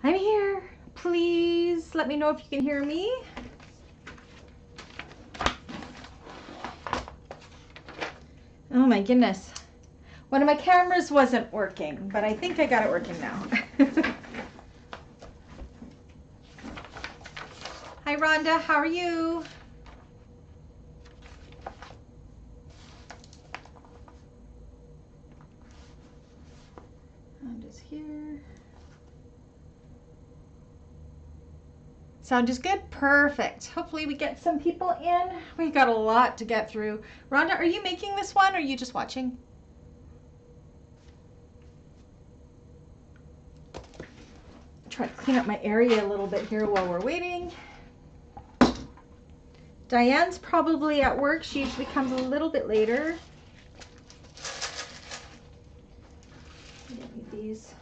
I'm here. Please let me know if you can hear me. Oh my goodness. One of my cameras wasn't working, but I think I got it working now. Hi Rhonda, how are you? I'm just here. Sound is good? Perfect. Hopefully we get some people in. We've got a lot to get through. Rhonda, are you making this one or are you just watching? Try to clean up my area a little bit here while we're waiting. Diane's probably at work. She usually comes a little bit later. I don't need these.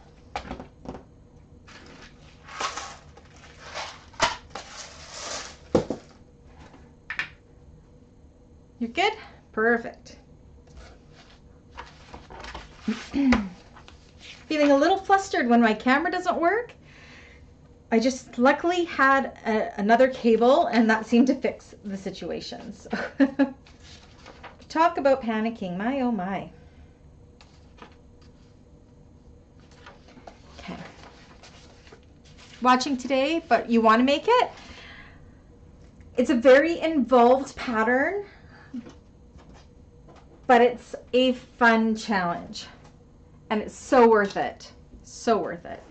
You're good? Perfect. Feeling a little flustered when my camera doesn't work. I just luckily had another cable and that seemed to fix the situation. So talk about panicking, my oh my. Okay. Watching today, but you want to make it? It's a very involved pattern, but it's a fun challenge and it's so worth it. So worth it.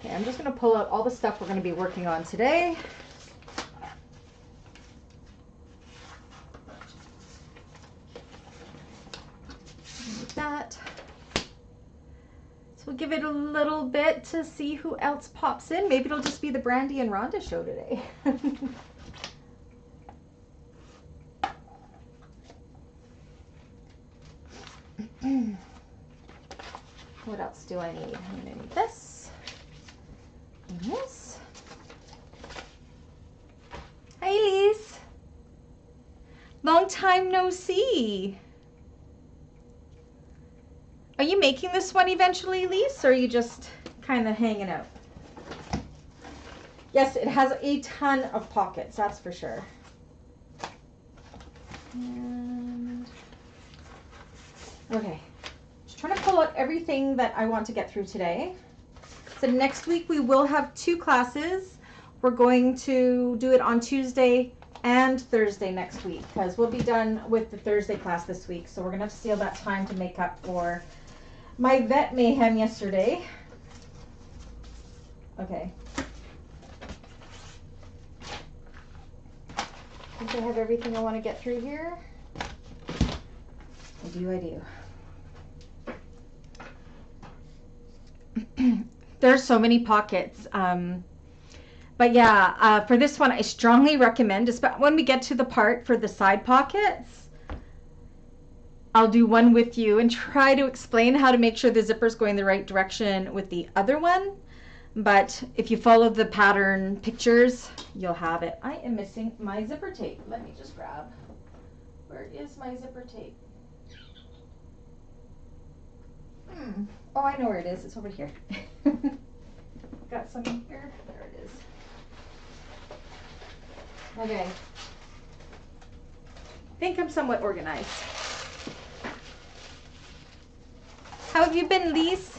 Okay, I'm just going to pull out all the stuff we're going to be working on today. Like that. So we'll give it a little bit to see who else pops in. Maybe it'll just be the Brandy and Rhonda show today. What else do I need? I'm going to need this and this. Hi, Elise. Long time no see. Are you making this one eventually, Elise, or are you just kind of hanging out? Yes, it has a ton of pockets, that's for sure. And okay. Trying to pull out everything that I want to get through today. So next week we will have 2 classes. We're going to do it on Tuesday and Thursday next week because we'll be done with the Thursday class this week. So we're going to have to steal that time to make up for my vet mayhem yesterday. Okay. I think I have everything I want to get through here. I do. There's so many pockets, but yeah, for this one I strongly recommend, when we get to the part for the side pockets, I'll do one with you and try to explain how to make sure the zipper's going the right direction with the other one. But if you follow the pattern pictures, you'll have it. I am missing my zipper tape. Let me just grab, where is my zipper tape? Oh, I know where it is. It's over here. Got some here. There it is. Okay. I think I'm somewhat organized. How have you been, Lise?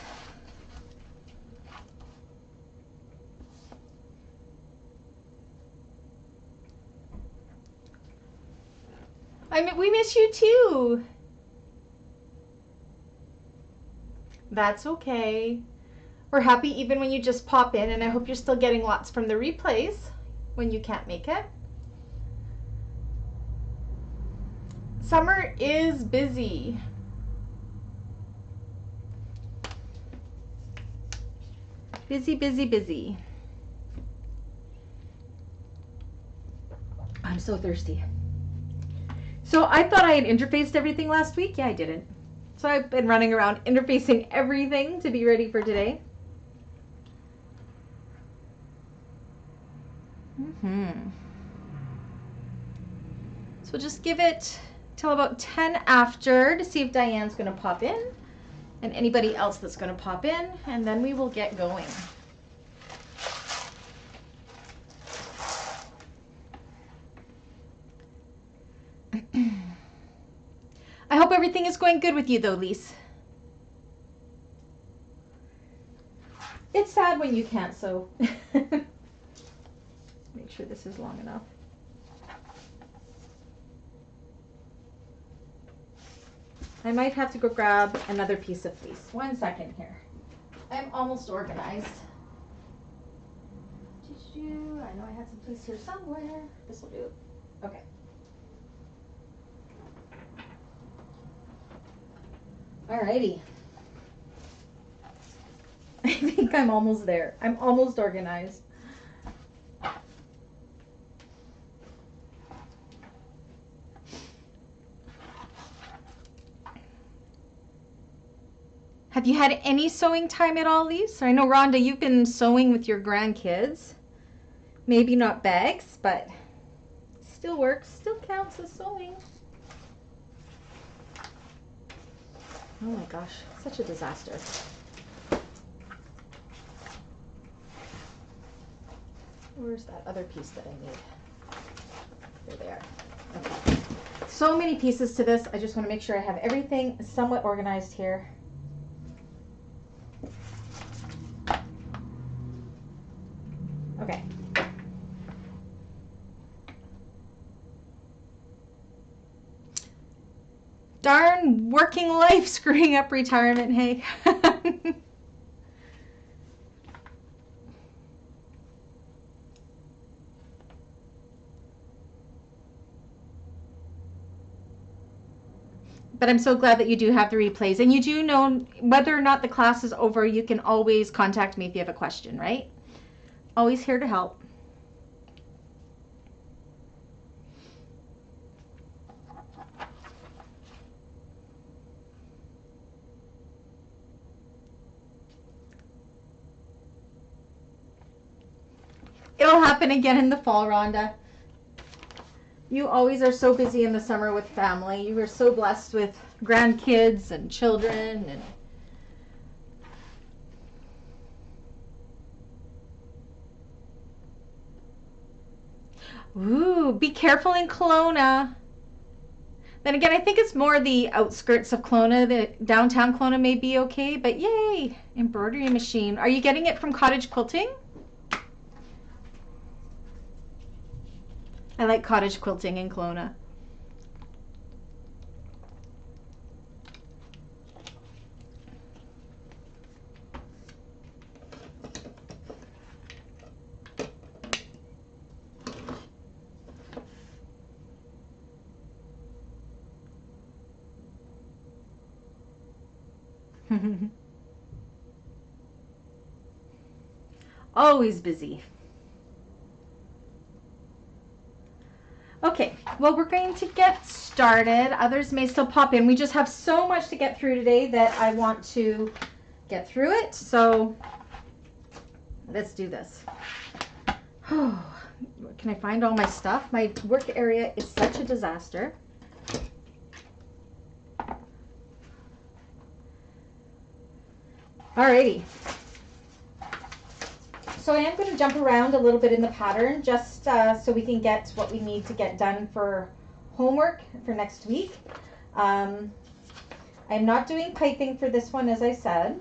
We miss you too. That's okay. We're happy even when you just pop in, and I hope you're still getting lots from the replays when you can't make it. Summer is busy. Busy, busy, busy. I'm so thirsty. So I thought I had interfaced everything last week. Yeah, I didn't. So I've been running around interfacing everything to be ready for today. So just give it till about 10 after to see if Diane's going to pop in. and anybody else that's going to pop in, and then we will get going. I hope everything is going good with you though, Lise. It's sad when you can't sew. Make sure this is long enough. I might have to go grab another piece of fleece. 1 second here. I'm almost organized. I know I had some fleece here somewhere. This will do. Okay. Alrighty. I think I'm almost there. I'm almost organized. Have you had any sewing time at all, Lise? I know, Rhonda, you've been sewing with your grandkids. Maybe not bags, but still works, still counts as sewing. Oh my gosh, such a disaster. Where's that other piece that I need? There they are. Okay. So many pieces to this. I just want to make sure I have everything somewhat organized here. Okay. Darn working life screwing up retirement, hey. But I'm so glad that you do have the replays, and you do know whether or not the class is over, you can always contact me if you have a question, right? Always here to help. It'll happen again in the fall, Rhonda. You always are so busy in the summer with family. You are so blessed with grandkids and children. And ooh, be careful in Kelowna. Then again, I think it's more the outskirts of Kelowna. The downtown Kelowna may be okay, but yay, embroidery machine. Are you getting it from Cottage Quilting? I like Cottage Quilting in Kelowna. Always busy. Okay, well, we're going to get started. Others may still pop in. We just have so much to get through today that I want to get through it. So let's do this. Can I find all my stuff? My work area is such a disaster. Alrighty. So I am going to jump around a little bit in the pattern just so we can get what we need to get done for homework for next week. I'm not doing piping for this one, as I said.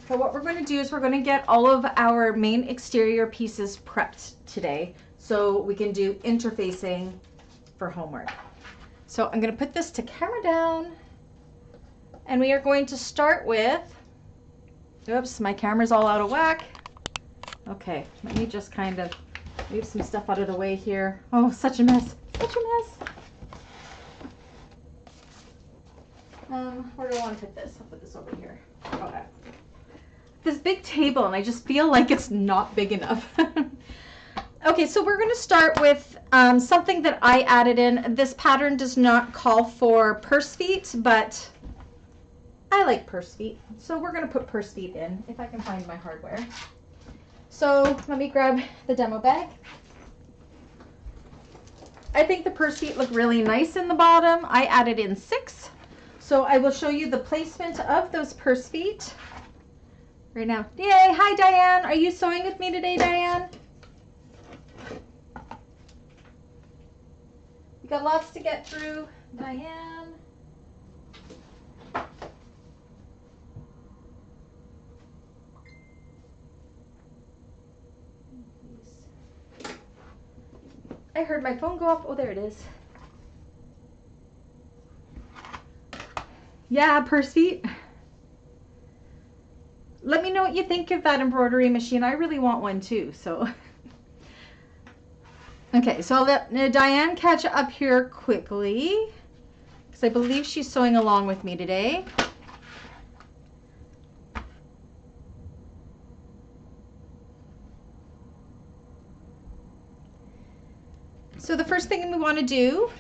But what we're going to do is we're going to get all of our main exterior pieces prepped today so we can do interfacing for homework. So I'm going to put this to camera down, and we are going to start with, oops, my camera's all out of whack. Okay, let me just kind of move some stuff out of the way here. Oh, such a mess, such a mess. Where do I want to put this? I'll put this over here. Okay. This big table, and I just feel like it's not big enough. Okay, so we're going to start with something that I added in. This pattern does not call for purse feet, but I like purse feet, so we're going to put purse feet in if I can find my hardware. So let me grab the demo bag. I think the purse feet look really nice in the bottom. I added in 6, So I will show you the placement of those purse feet right now. Yay! Hi, Diane. Are you sewing with me today, Diane? We got lots to get through, Diane. I heard my phone go off. Oh, there it is. Yeah, purse feet. Let me know what you think of that embroidery machine. I really want one too, so. Okay, so I'll let Diane catch up here quickly, because I believe she's sewing along with me today. So the first thing we want to do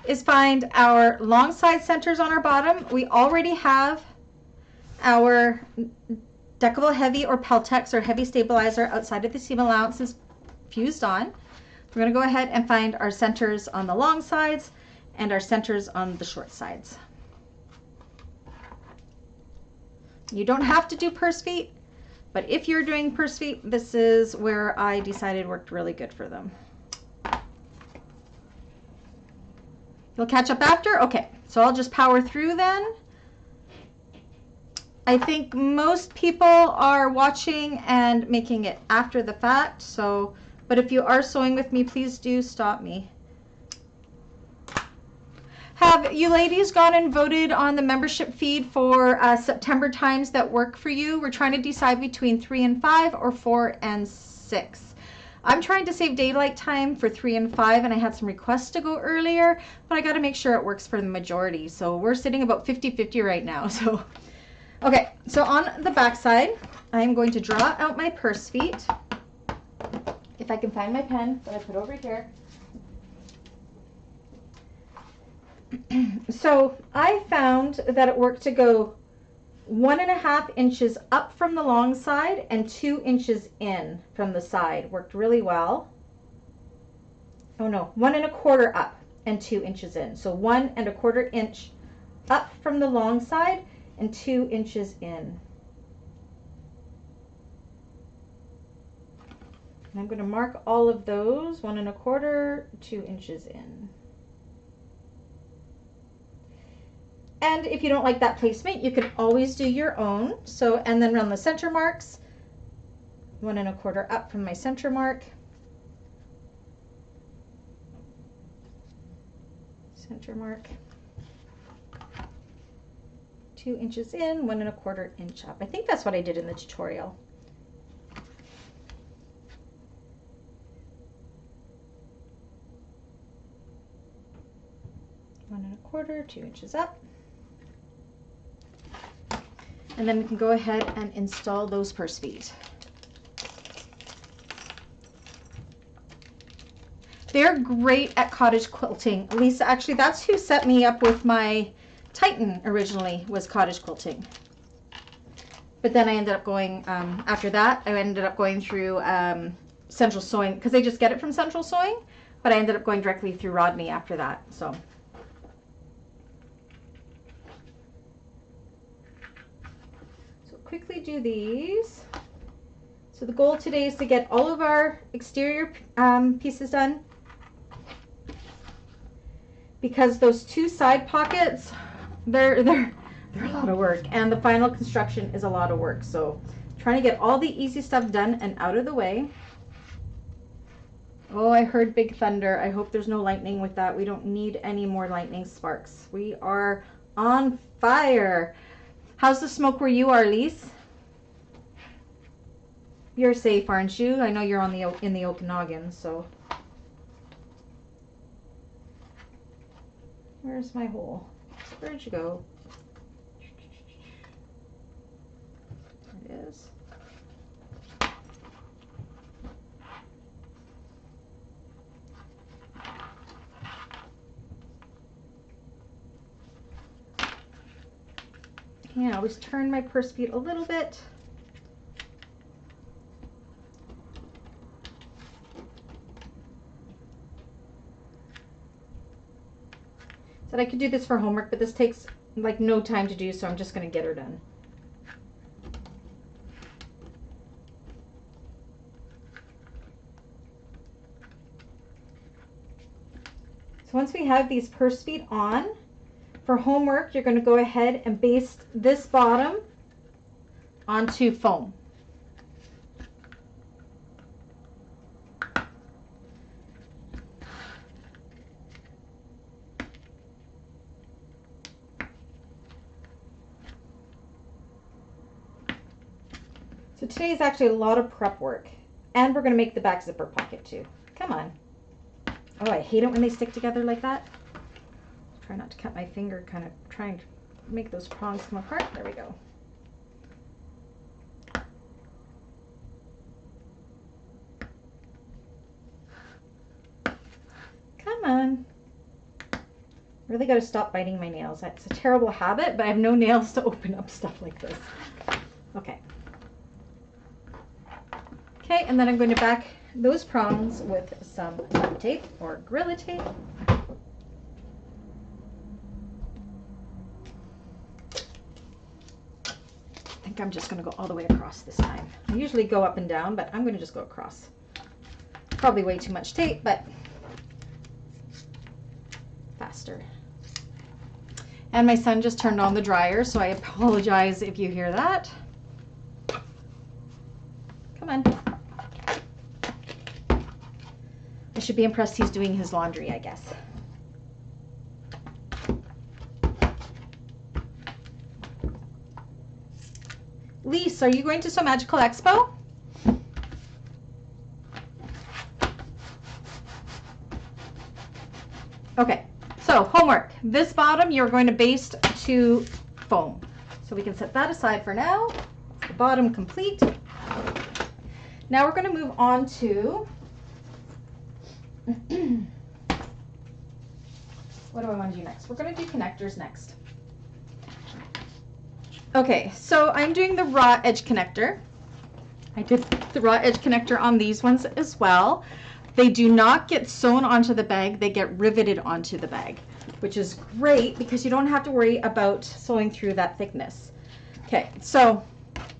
is find our long side centers on our bottom. We already have our Decovil Heavy or Peltex or Heavy Stabilizer outside of the seam allowances fused on. We're going to go ahead and find our centers on the long sides and our centers on the short sides. You don't have to do purse feet, but if you're doing purse feet, this is where I decided worked really good for them. You'll catch up after? Okay, so I'll just power through then. I think most people are watching and making it after the fact, so, but if you are sewing with me, please do stop me. Have you ladies gone and voted on the membership feed for September times that work for you? We're trying to decide between 3 and 5 or 4 and 6. I'm trying to save daylight time for 3 and 5, and I had some requests to go earlier, but I got to make sure it works for the majority. So we're sitting about 50-50 right now. So, okay, so on the back side, I'm going to draw out my purse feet. If I can find my pen that I put over here. So I found that it worked to go 1.5 inches up from the long side and 2 inches in from the side. Worked really well. Oh no, 1.25 up and 2 inches in. So 1.25 inch up from the long side and 2 inches in. And I'm going to mark all of those 1.25, 2 inches in. And if you don't like that placement, you can always do your own. So, and then run the center marks, 1.25 up from my center mark. Center mark. 2 inches in, 1.25 inch up. I think that's what I did in the tutorial. One and a quarter, 2 inches up. And then we can go ahead and install those purse feet. They're great at cottage quilting. Lisa, actually, that's who set me up with my Titan originally, was cottage quilting. But then I ended up going, after that, I ended up going through Central Sewing, because they just get it from Central Sewing, but I ended up going directly through Rodney after that, so. Quickly do these. So the goal today is to get all of our exterior pieces done, because those 2 side pockets, they're a lot of work, and the final construction is a lot of work. So trying to get all the easy stuff done and out of the way. Oh, I heard big thunder. I hope there's no lightning with that. We don't need any more lightning sparks. We are on fire. How's the smoke where you are, Lise? You're safe, aren't you? I know you're on in the Okanagan, so. Where's my hole? Where'd you go? There it is. Yeah, I always turn my purse feet a little bit. Said I could do this for homework, but this takes like no time to do, so I'm just going to get her done. So once we have these purse feet on, for homework, you're going to go ahead and baste this bottom onto foam. So today is actually a lot of prep work, and we're going to make the back zipper pocket too. Come on. Oh, I hate it when they stick together like that. Try not to cut my finger, kind of trying to make those prongs come apart. There we go. Come on. Really got to stop biting my nails. It's a terrible habit, but I have no nails to open up stuff like this. Okay. Okay, and then I'm going to back those prongs with some duct tape or Gorilla Tape. I think I'm just going to go all the way across this time. I usually go up and down, but I'm going to just go across. Probably way too much tape, but faster. And my son just turned on the dryer, so I apologize if you hear that. Come on. I should be impressed he's doing his laundry, I guess. Lise, are you going to Sew Magical Expo? Okay, so homework. This bottom you're going to baste to foam. So we can set that aside for now. The bottom complete. Now we're going to move on to what do I want to do next? We're going to do connectors next. Okay, so I'm doing the raw edge connector. I did the raw edge connector on these ones as well. They do not get sewn onto the bag, they get riveted onto the bag, which is great because you don't have to worry about sewing through that thickness. Okay, so,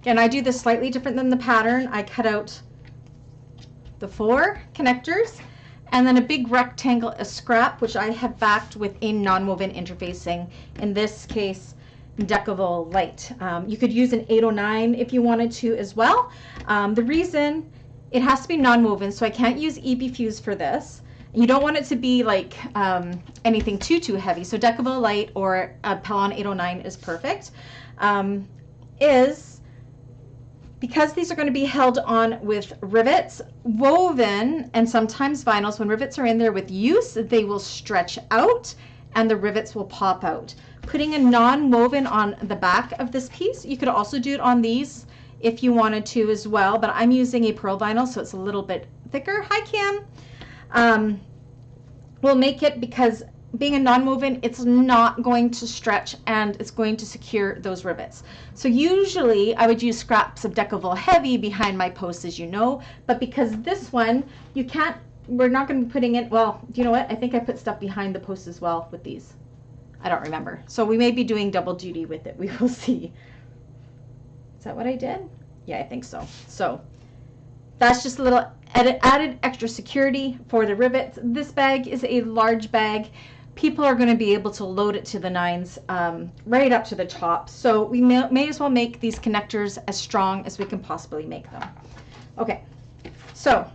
and I do this slightly different than the pattern. I cut out the 4 connectors and then a big rectangle of scrap, which I have backed with a non-woven interfacing, in this case, Decovil Lite. You could use an 809 if you wanted to as well. The reason, it has to be non-woven, so I can't use EB Fuse for this. You don't want it to be like anything too heavy, so Decovil Lite or a Pellon 809 is perfect. Because these are going to be held on with rivets, woven, and sometimes vinyls, when rivets are in there with use, they will stretch out and the rivets will pop out. Putting a non-woven on the back of this piece, you could also do it on these if you wanted to as well, but I'm using a pearl vinyl, so it's a little bit thicker. Hi, Kim. We'll make it, because being a non-woven, it's not going to stretch and it's going to secure those rivets. So usually I would use scraps of Decovil Heavy behind my posts, as you know, but because this one, you can't, we're not going to be putting it, well, do you know what? I think I put stuff behind the posts as well with these. I don't remember. So we may be doing double duty with it. We will see. Is that what I did? Yeah, I think so. So that's just a little added extra security for the rivets. This bag is a large bag. People are going to be able to load it to the 9s right up to the top. So we may as well make these connectors as strong as we can possibly make them. Okay, so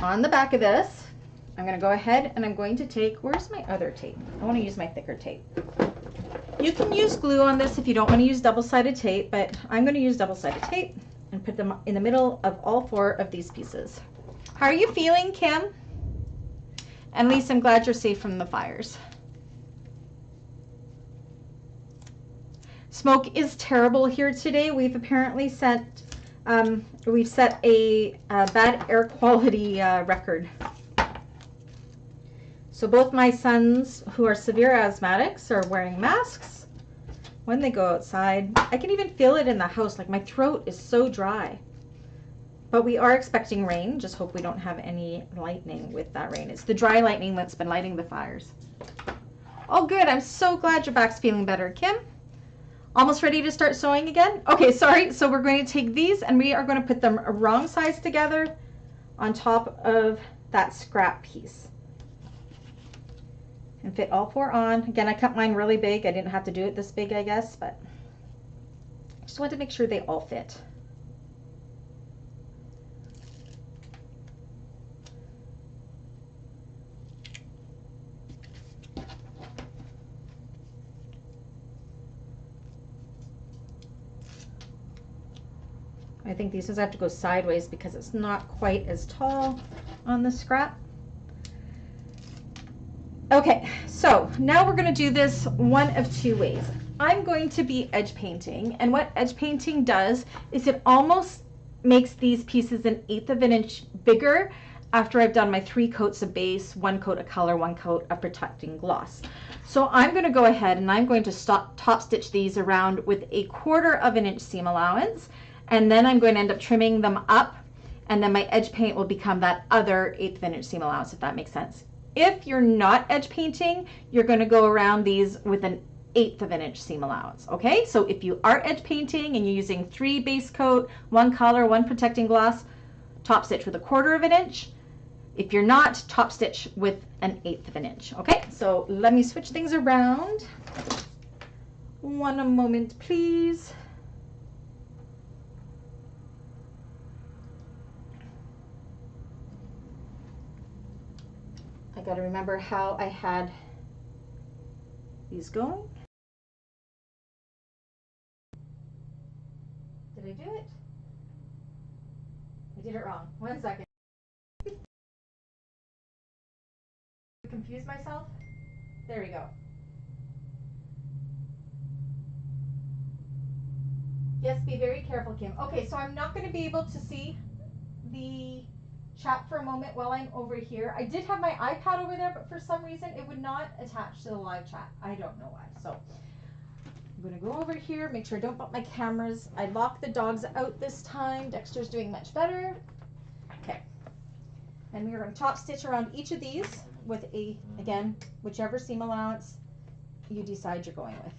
on the back of this, I'm going to go ahead and I'm going to take, where's my other tape? I want to use my thicker tape. You can use glue on this if you don't want to use double-sided tape, but I'm going to use double-sided tape and put them in the middle of all 4 of these pieces. How are you feeling, Kim? And Lisa, I'm glad you're safe from the fires. Smoke is terrible here today. We've apparently set a bad air quality record. So both my sons, who are severe asthmatics, are wearing masks when they go outside. I can even feel it in the house, like my throat is so dry. But we are expecting rain. Just hope we don't have any lightning with that rain. It's the dry lightning that's been lighting the fires. Oh, good. I'm so glad your back's feeling better, Kim. Almost ready to start sewing again? Okay, sorry. So we're going to take these and we are going to put them wrong sides together on top of that scrap piece. And fit all four on. Again, I cut mine really big. I didn't have to do it this big, I guess, but I just wanted to make sure they all fit. I think these ones have to go sideways because it's not quite as tall on the scrap. Okay, so now we're going to do this one of two ways. I'm going to be edge painting, and what edge painting does is it almost makes these pieces 1/8 of an inch bigger after I've done my 3 coats of base, 1 coat of color, 1 coat of protecting gloss. So I'm going to go ahead and I'm going to top stitch these around with 1/4 of an inch seam allowance, and then I'm going to end up trimming them up, and then my edge paint will become that other 1/8 of an inch seam allowance, if that makes sense. If you're not edge painting, you're going to go around these with 1/8 of an inch seam allowance. Okay, so if you are edge painting and you're using 3 base coat, 1 color, 1 protecting gloss, top stitch with 1/4 of an inch. If you're not, top stitch with 1/8 of an inch. Okay, so let me switch things around. One moment, please. I got to remember how I had these going. Did I do it? I did it wrong. 1 second. Confuse myself. There we go. Yes, be very careful, Kim. Okay, so I'm not going to be able to see the chat for a moment while I'm over here. I did have my iPad over there, but for some reason it would not attach to the live chat. I don't know why. So I'm going to go over here, make sure I don't bump my cameras. I locked the dogs out this time. Dexter's doing much better. Okay. And we are going to top stitch around each of these with again, whichever seam allowance you decide you're going with.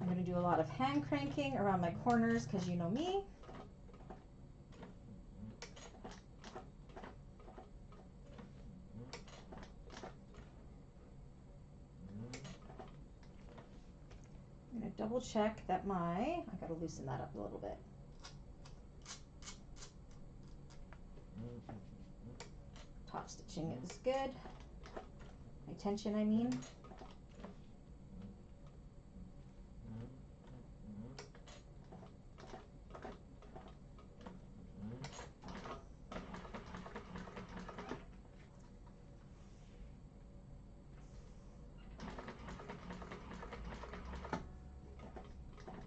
I'm going to do a lot of hand cranking around my corners because you know me. I'm going to double check that I got to loosen that up a little bit. Top stitching is good. My tension, I mean.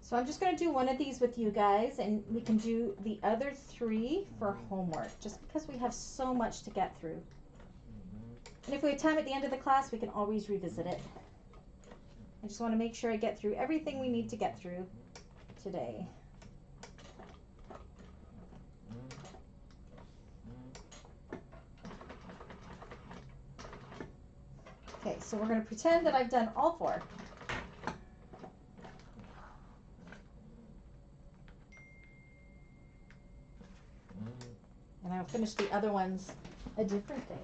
So I'm just going to do one of these with you guys, and we can do the other 3 for homework, just because we have so much to get through. And if we have time at the end of the class, we can always revisit it. I just want to make sure I get through everything we need to get through today. Okay, so we're going to pretend that I've done all 4. And I'll finish the other ones a different day.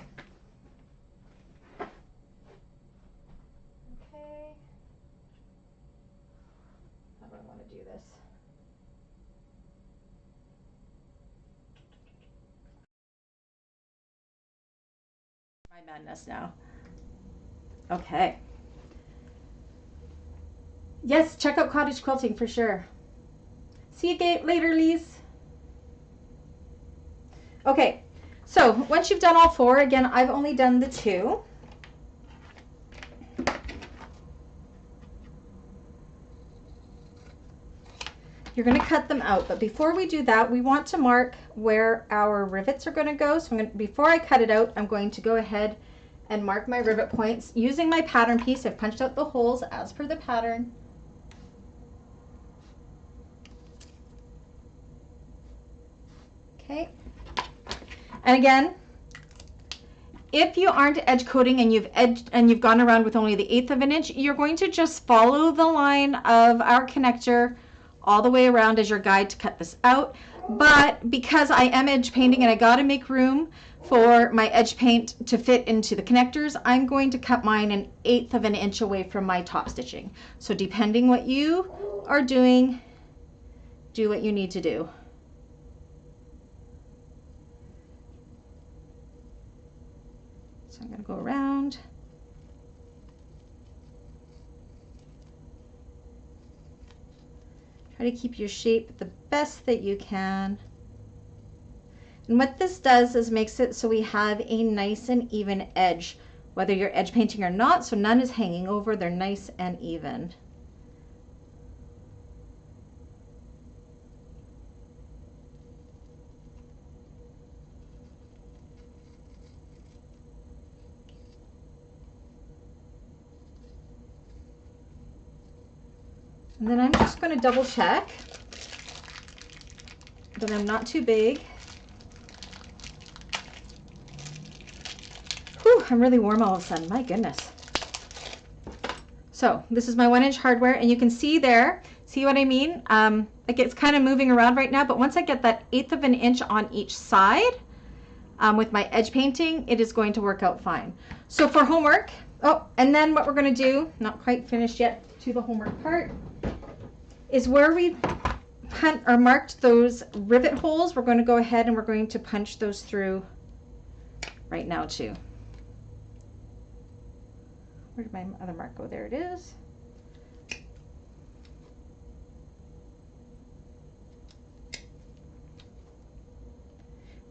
Okay. How do I want to do this? My madness now. Okay. Yes, check out Cottage Quilting for sure. See you later, Lise. Okay, so once you've done all 4, again, I've only done the 2. You're going to cut them out, but before we do that, we want to mark where our rivets are going to go. So before I cut it out, I'm going to go ahead and mark my rivet points using my pattern piece. I've punched out the holes as per the pattern. Okay. And again, if you aren't edge coating and you've gone around with only the 1/8 of an inch, you're going to just follow the line of our connector all the way around as your guide to cut this out. But because I am edge painting and I got to make room for my edge paint to fit into the connectors, I'm going to cut mine 1/8 of an inch away from my top stitching. So depending what you are doing, do what you need to do. So I'm going to go around. Try to keep your shape the best that you can. And what this does is makes it so we have a nice and even edge, whether you're edge painting or not, so none is hanging over, they're nice and even. And then I'm just going to double check that I'm not too big. Whew, I'm really warm all of a sudden, my goodness. So this is my 1-inch hardware, and you can see there, see what I mean? Like it's kind of moving around right now, but once I get that 1/8 of an inch on each side with my edge painting, it is going to work out fine. So for homework, oh, and then what we're going to do, not quite finished yet to the homework part, is where we marked those rivet holes, we're going to go ahead and we're going to punch those through right now too. Where did my other mark go? There it is.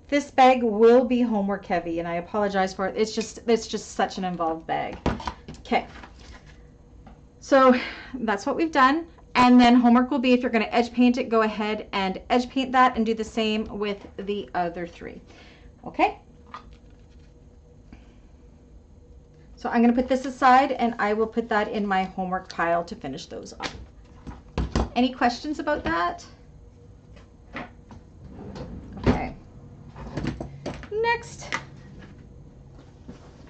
This bag will be homework heavy, and I apologize for it. It's just such an involved bag. Okay. So that's what we've done. And then homework will be, if you're going to edge paint it, go ahead and edge paint that and do the same with the other 3. Okay? So I'm going to put this aside and I will put that in my homework pile to finish those off. Any questions about that? Okay. Next.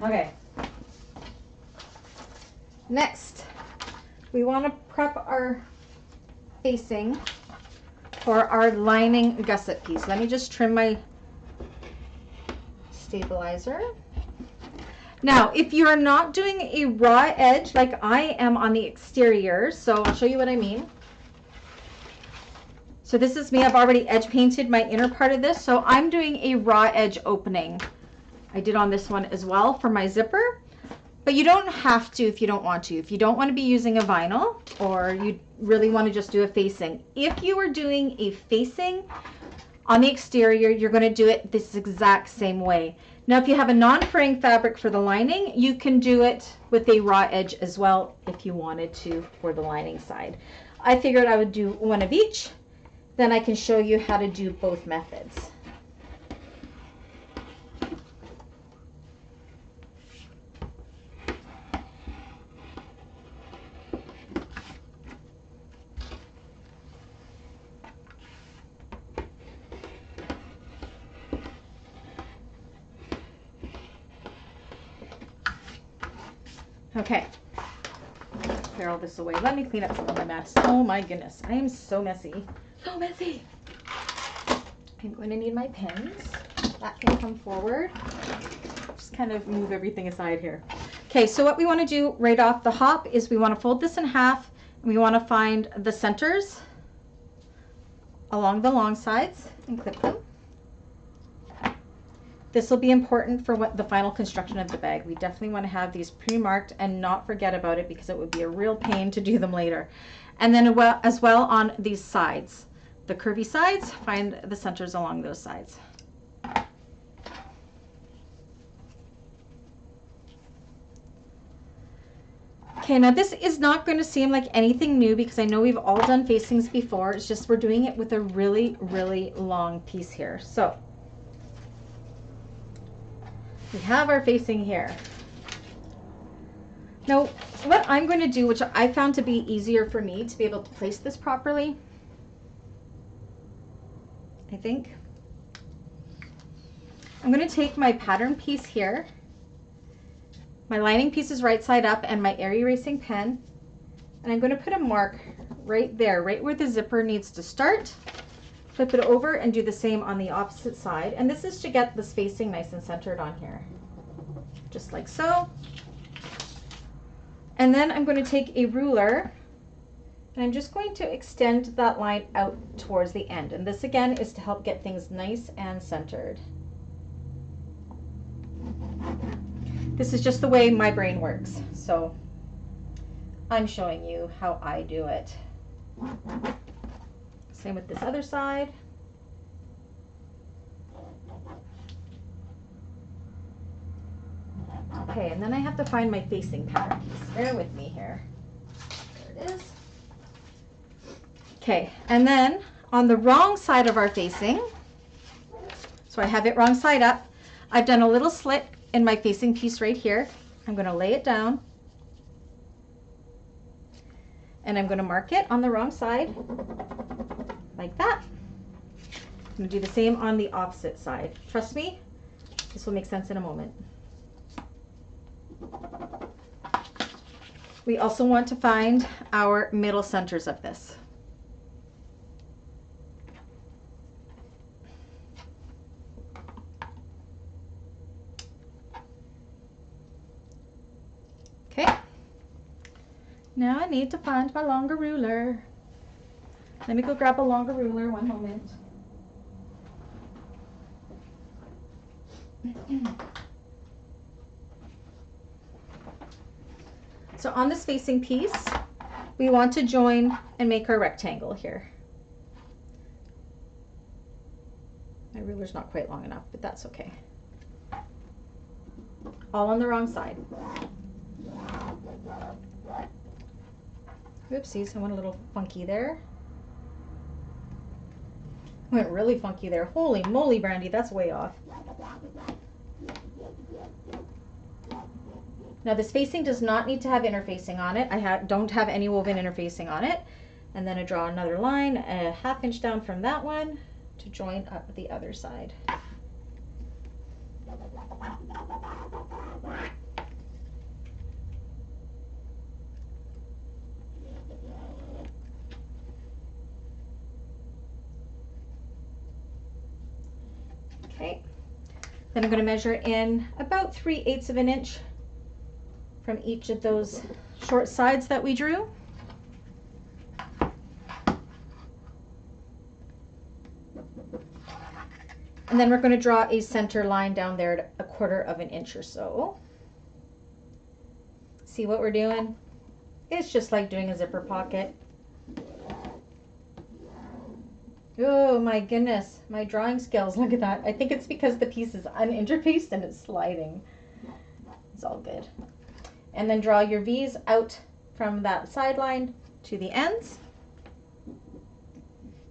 Okay. Next, we want to prep our facing for our lining gusset piece. Let me just trim my stabilizer. Now, if you are not doing a raw edge like I am on the exterior, so I'll show you what I mean. So this is me. I've already edge painted my inner part of this, so I'm doing a raw edge opening. I did on this one as well for my zipper. But you don't have to if you don't want to. If you don't want to be using a vinyl, or you really want to just do a facing. If you are doing a facing on the exterior, you're going to do it this exact same way. Now, if you have a non-fraying fabric for the lining, you can do it with a raw edge as well if you wanted to for the lining side. I figured I would do one of each, then I can show you how to do both methods. Okay, clear all this away. Let me clean up some of my mess. Oh my goodness, I am so messy. So messy. I'm going to need my pins. That can come forward. Just kind of move everything aside here. Okay, so what we want to do right off the hop is we want to fold this in half, and we want to find the centers along the long sides and clip them. This will be important for what the final construction of the bag. We definitely want to have these pre-marked and not forget about it, because it would be a real pain to do them later. And then as well on these sides, the curvy sides, find the centers along those sides. Okay, now this is not going to seem like anything new, because I know we've all done facings before. It's just we're doing it with a really, really long piece here. So we have our facing here. Now, what I'm going to do, which I found to be easier for me to be able to place this properly, I think, I'm going to take my pattern piece here. My lining piece is right side up and my air erasing pen. And I'm going to put a mark right there, right where the zipper needs to start. Flip it over and do the same on the opposite side. And this is to get the spacing nice and centered on here. Just like so. And then I'm going to take a ruler and I'm just going to extend that line out towards the end. And this again is to help get things nice and centered. This is just the way my brain works. So I'm showing you how I do it. Same with this other side. Okay, and then I have to find my facing pattern piece. Bear with me here. There it is. Okay, and then on the wrong side of our facing, so I have it wrong side up, I've done a little slit in my facing piece right here. I'm going to lay it down. And I'm going to mark it on the wrong side, like that. I'm going to do the same on the opposite side. Trust me, this will make sense in a moment. We also want to find our middle centers of this. Okay. Now I need to find my longer ruler. Let me go grab a longer ruler, one moment. So on this facing piece, we want to join and make our rectangle here. My ruler's not quite long enough, but that's okay. All on the wrong side. Oopsies, I went a little funky there. Went really funky there. Holy moly, Brandy, that's way off. Now this facing does not need to have interfacing on it. I don't have any woven interfacing on it. And then I draw another line, a ½ inch down from that one to join up the other side. Okay, then I'm going to measure in about 3/8 of an inch from each of those short sides that we drew. And then we're going to draw a center line down there at 1/4 of an inch or so. See what we're doing? It's just like doing a zipper pocket. Oh my goodness, my drawing skills, look at that. I think it's because the piece is uninterfaced and it's sliding. It's all good. And then draw your V's out from that sideline to the ends.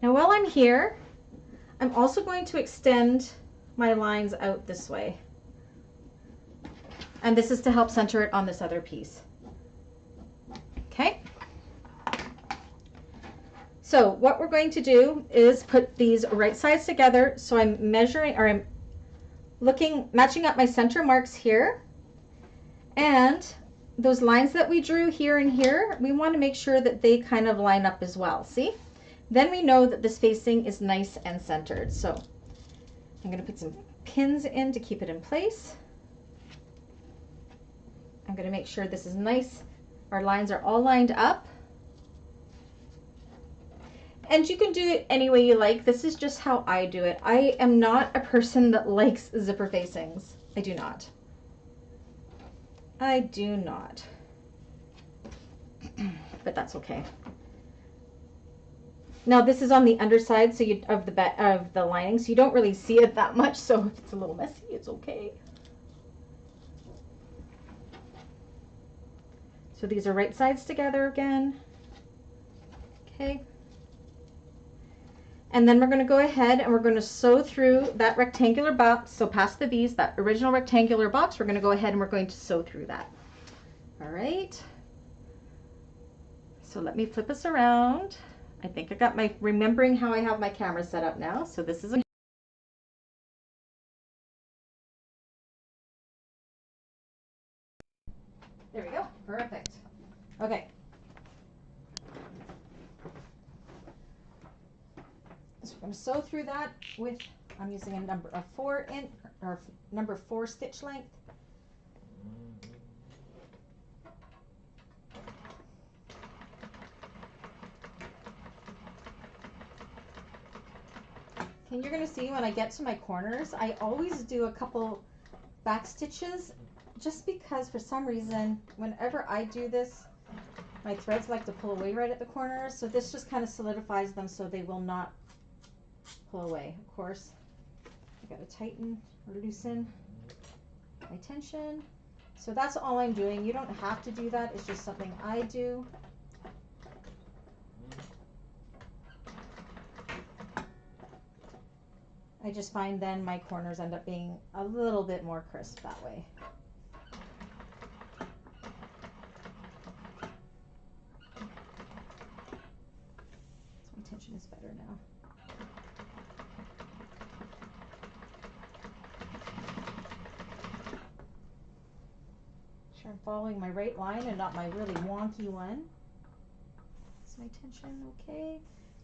Now while I'm here, I'm also going to extend my lines out this way. And this is to help center it on this other piece. Okay. So what we're going to do is put these right sides together. So I'm measuring, or I'm matching up my center marks here. And those lines that we drew here and here, we want to make sure that they kind of line up as well. See? Then we know that this facing is nice and centered. So I'm going to put some pins in to keep it in place. I'm going to make sure this is nice. Our lines are all lined up. And you can do it any way you like. This is just how I do it. I am not a person that likes zipper facings. I do not. I do not. But that's okay. Now this is on the underside so of the lining, so you don't really see it that much. So if it's a little messy, it's okay. So these are right sides together again. Okay. And then we're going to go ahead and we're going to sew through that rectangular box. So past the V's, that original rectangular box, we're going to go ahead and we're going to sew through that. All right. So let me flip us around. I think I got remembering how I have my camera set up now. So this is a There we go. Perfect. Okay. So we're going to sew through that with, I'm using a number 4 stitch length. And you're going to see when I get to my corners, I always do a couple back stitches just because for some reason, whenever I do this, my threads like to pull away right at the corners. So this just kind of solidifies them so they will not pull away. Of course, I got to tighten or loosen my tension. So that's all I'm doing. You don't have to do that. It's just something I do. I just find then my corners end up being a little bit more crisp that way. So my tension is better now. Sure I'm following my right line and not my really wonky one. Is my tension okay?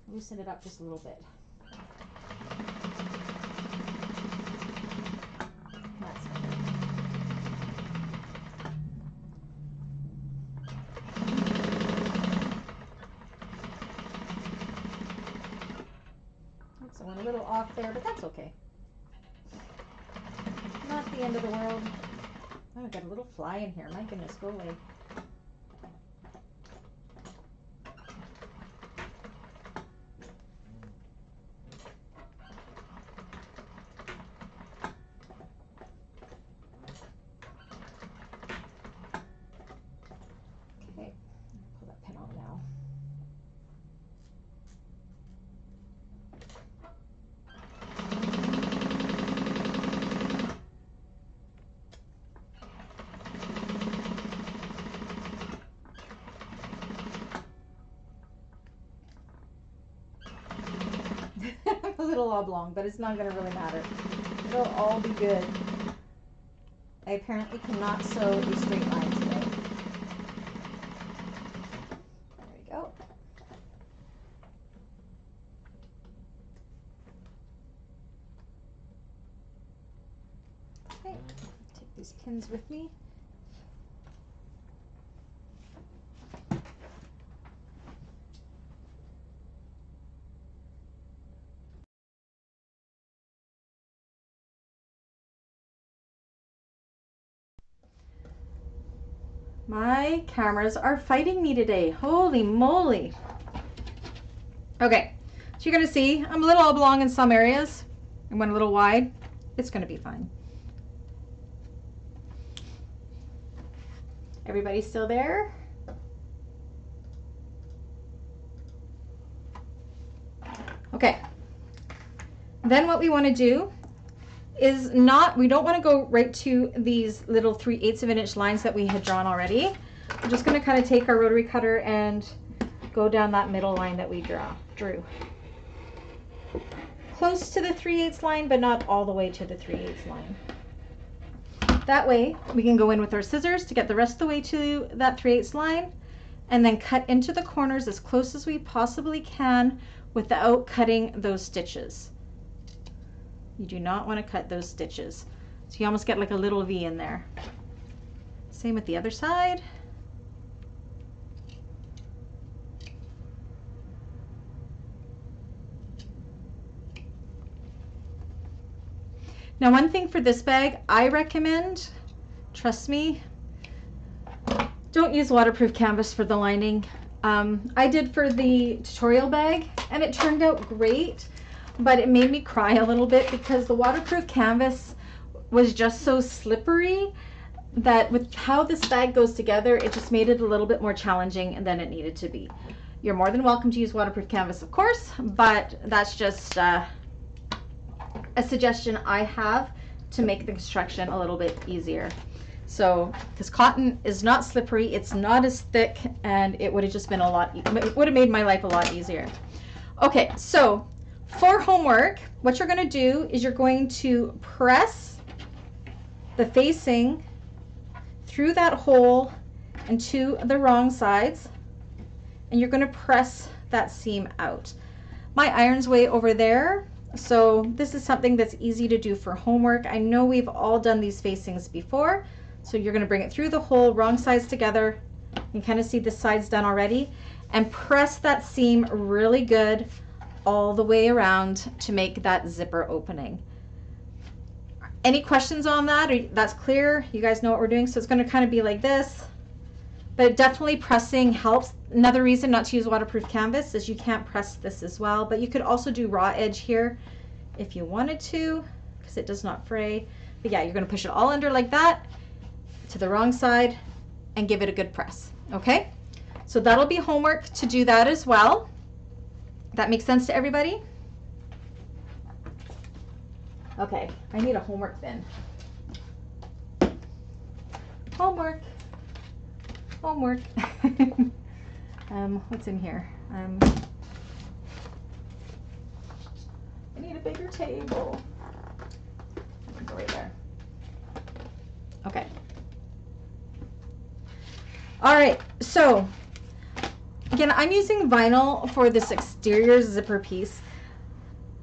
Loosen it up just a little bit. I went a little off there, but that's okay. Not the end of the world. Oh, I got a little fly in here. My goodness, go away. Okay, pull that pin out now. A little oblong, but it's not going to really matter. It'll all be good. I apparently cannot sew a straight line today. There we go. Okay, take these pins with me. My cameras are fighting me today. Holy moly. Okay, so you're going to see I'm a little oblong in some areas. I went a little wide. It's going to be fine. Everybody still there? Okay. Then what we want to do is we don't want to go right to these little 3/8 of an inch lines that we had drawn already. We're just going to kind of take our rotary cutter and go down that middle line that we drew. Close to the 3/8 line, but not all the way to the 3/8 line. That way we can go in with our scissors to get the rest of the way to that 3/8 line and then cut into the corners as close as we possibly can without cutting those stitches. You do not want to cut those stitches. So you almost get like a little V in there. Same with the other side. Now one thing for this bag, I recommend, trust me, don't use waterproof canvas for the lining. I did for the tutorial bag and it turned out great. But it made me cry a little bit because the waterproof canvas was just so slippery that with how this bag goes together, it just made it a little bit more challenging than it needed to be. You're more than welcome to use waterproof canvas, of course, but that's just a suggestion I have to make the construction a little bit easier. So, because cotton is not slippery, it's not as thick, and it would have just been it would have made my life a lot easier. Okay, so for homework, what you're going to do is you're going to press the facing through that hole and to the wrong sides, and you're going to press that seam out. My iron's way over there, so this is something that's easy to do for homework. I know we've all done these facings before, so you're going to bring it through the hole, wrong sides together. You kind of see the sides done already, and press that seam really good all the way around to make that zipper opening. Any questions on that? Or that's clear? You guys know what we're doing? So it's going to kind of be like this, but definitely pressing helps. Another reason not to use waterproof canvas is you can't press this as well, but you could also do raw edge here if you wanted to, because it does not fray. But yeah, you're going to push it all under like that to the wrong side and give it a good press. Okay, so that'll be homework to do that as well. That makes sense to everybody? Okay, I need a homework bin. Homework. Homework. What's in here? I need a bigger table. Go right there. Okay. All right, so again, I'm using vinyl for this exterior zipper piece.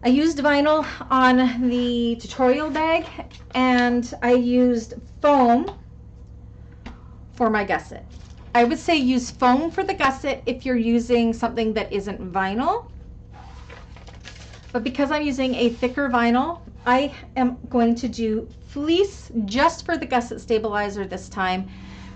I used vinyl on the tutorial bag, and I used foam for my gusset. I would say use foam for the gusset if you're using something that isn't vinyl. But because I'm using a thicker vinyl, I am going to do fleece just for the gusset stabilizer this time,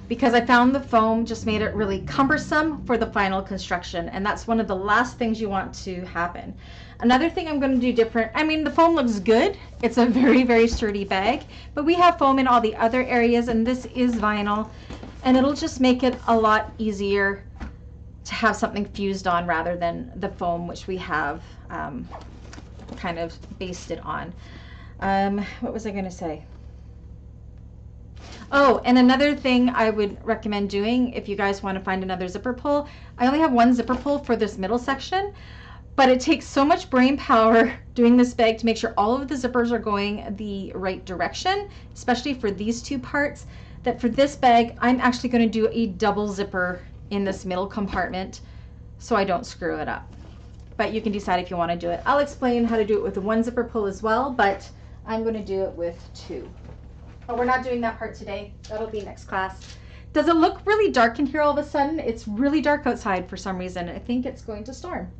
because I found the foam just made it really cumbersome for the final construction, and that's one of the last things you want to happen. Another thing I'm going to do different, I mean, the foam looks good. It's a very, very sturdy bag, but we have foam in all the other areas, and this is vinyl, and it'll just make it a lot easier to have something fused on rather than the foam, which we have kind of basted on. What was I going to say? Oh, and another thing I would recommend doing if you guys want to find another zipper pull, I only have one zipper pull for this middle section, but it takes so much brain power doing this bag to make sure all of the zippers are going the right direction, especially for these two parts, that for this bag, I'm actually going to do a double zipper in this middle compartment so I don't screw it up. But you can decide if you want to do it. I'll explain how to do it with a one zipper pull as well, but I'm going to do it with two. Oh, we're not doing that part today. That'll be next class. Does it look really dark in here all of a sudden? It's really dark outside for some reason. I think it's going to storm.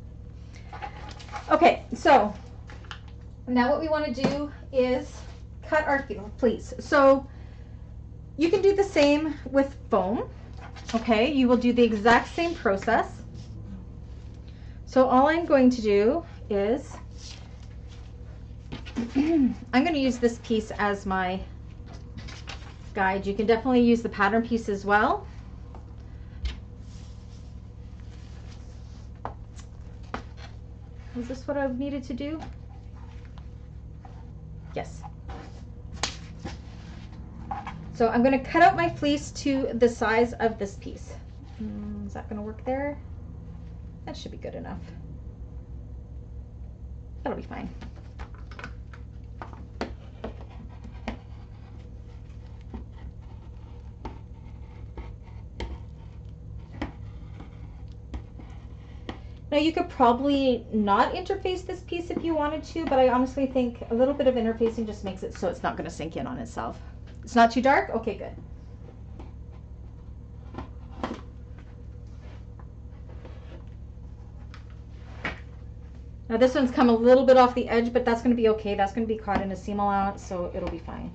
Okay, so now what we want to do is cut our fleece. So you can do the same with foam. Okay, you will do the exact same process. So all I'm going to do is I'm going to use this piece as my guide. You can definitely use the pattern piece as well. Is this what I needed to do? Yes. So I'm going to cut out my fleece to the size of this piece. Is that going to work there? That should be good enough. That'll be fine. Now you could probably not interface this piece if you wanted to, but I honestly think a little bit of interfacing just makes it so it's not going to sink in on itself. It's not too dark? Okay, good. Now this one's come a little bit off the edge, but that's going to be okay. That's going to be caught in a seam allowance, so it'll be fine.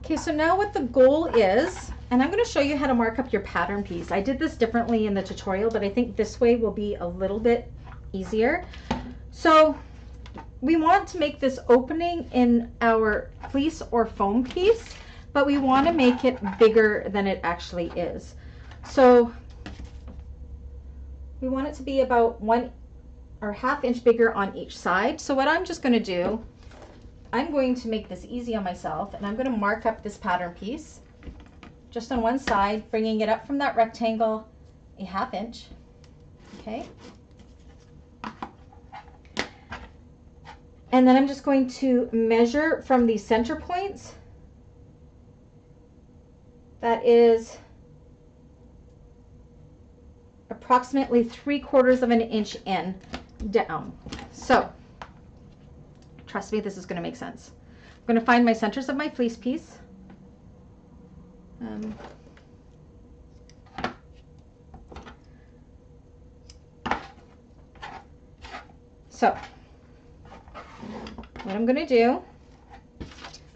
Okay, so now what the goal is, and I'm going to show you how to mark up your pattern piece. I did this differently in the tutorial, but I think this way will be a little bit easier. So we want to make this opening in our fleece or foam piece, but we want to make it bigger than it actually is. So we want it to be about 1.5 inch bigger on each side. So what I'm just going to do, I'm going to make this easy on myself, and I'm going to mark up this pattern piece just on one side, bringing it up from that rectangle a 1/2 inch. Okay. And then I'm just going to measure from the center points. That is approximately 3/4 of an inch in down. So trust me, this is going to make sense. I'm going to find my centers of my fleece piece. So what I'm going to do,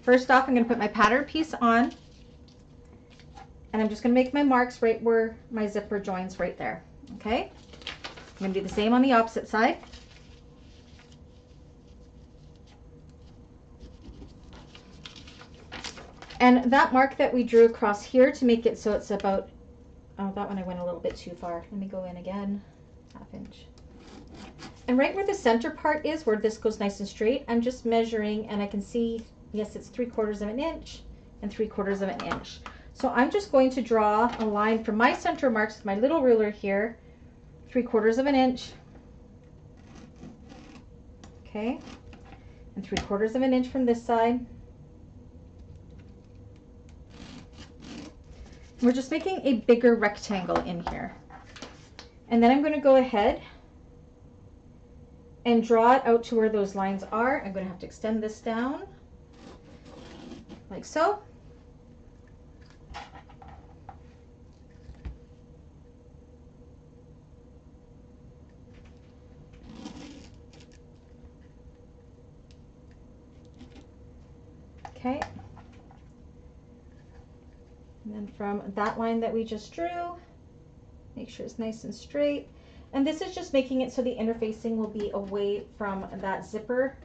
first off, I'm going to put my pattern piece on, and I'm just going to make my marks right where my zipper joins right there. Okay, I'm going to do the same on the opposite side. And that mark that we drew across here to make it so it's about, oh, that one I went a little bit too far. Let me go in again, 1/2 inch. And right where the center part is, where this goes nice and straight, I'm just measuring, and I can see, yes, it's 3/4 of an inch and 3/4 of an inch. So I'm just going to draw a line from my center marks with my little ruler here, 3/4 of an inch. Okay, and 3/4 of an inch from this side. We're just making a bigger rectangle in here. And then I'm going to go ahead and draw it out to where those lines are. I'm going to have to extend this down like so. Okay. And then from that line that we just drew, make sure it's nice and straight. And this is just making it so the interfacing will be away from that zipper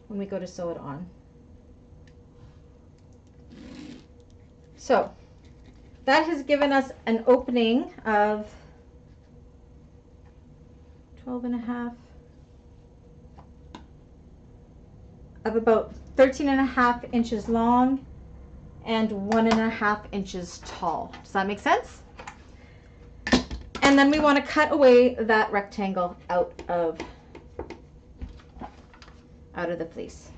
when we go to sew it on. So that has given us an opening of 12.5, of about 13.5 inches long and 1.5 inches tall. Does that make sense? And then we want to cut away that rectangle out of the fleece.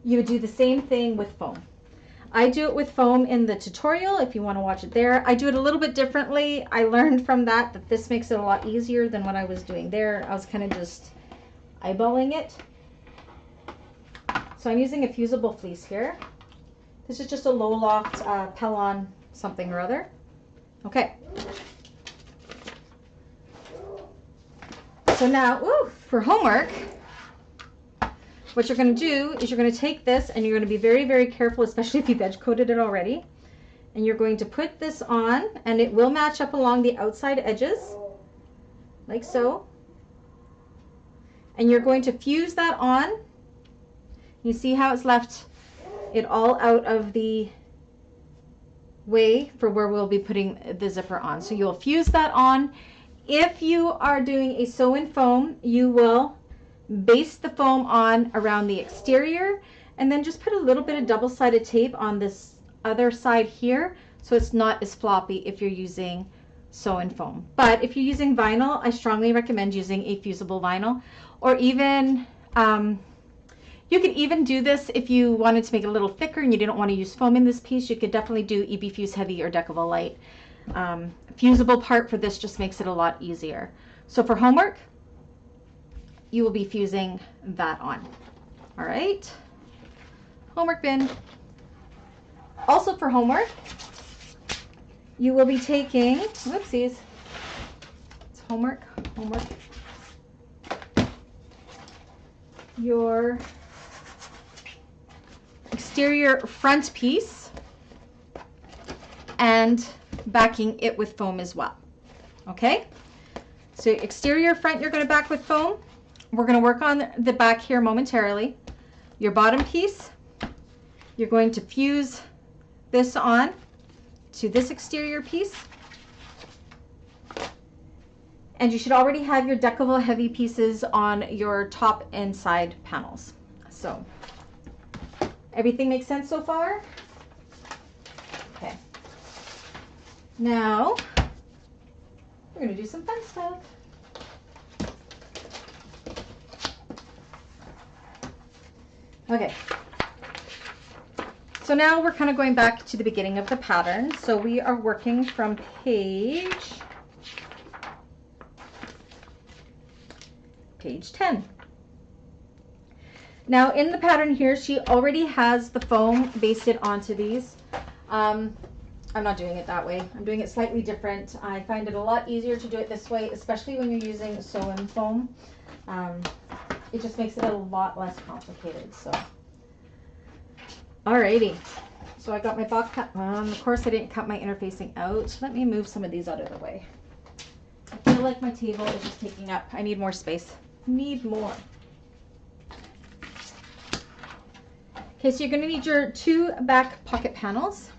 You would do the same thing with foam. I do it with foam in the tutorial if you want to watch it there. I do it a little bit differently. I learned from that this makes it a lot easier than what I was doing there. I was kind of just eyeballing it. So I'm using a fusible fleece here. This is just a low loft Pellon something or other. Okay. So now, for homework, what you're going to do is you're going to take this and you're going to be very, very careful, especially if you've edge coated it already. And you're going to put this on, and it will match up along the outside edges, like so. And you're going to fuse that on. You see how it's left it all out of the way for where we'll be putting the zipper on. So you'll fuse that on. If you are doing a sew-in foam, you will base the foam on around the exterior and then just put a little bit of double-sided tape on this other side here so it's not as floppy if you're using sew-in foam. But if you're using vinyl, I strongly recommend using a fusible vinyl, or even you could even do this if you wanted to make it a little thicker and you didn't want to use foam in this piece. You could definitely do Fuse Heavy or Decovil Lite. Fusible part for this just makes it a lot easier. So for homework, you will be fusing that on. All right, homework bin. Also for homework, you will be taking, whoopsies, it's homework, your exterior front piece and backing it with foam as well. Okay, so exterior front you're going to back with foam. We're going to work on the back here momentarily. Your bottom piece, you're going to fuse this on to this exterior piece. And you should already have your Decovil Heavy pieces on your top and side panels. So Everything makes sense so far? Okay. Now, we're going to do some fun stuff. Okay. So now we're kind of going back to the beginning of the pattern. So we are working from page 10. Now in the pattern here, she already has the foam basted onto these. I'm not doing it that way. I'm doing it slightly different. I find it a lot easier to do it this way, especially when you're using sew-in foam. It just makes it a lot less complicated. So, alrighty. So I got my box cut. Of course, I didn't cut my interfacing out. Let me move some of these out of the way. I feel like my table is just taking up. I need more space. Need more. Okay, so you're going to need your 2 back pocket panels.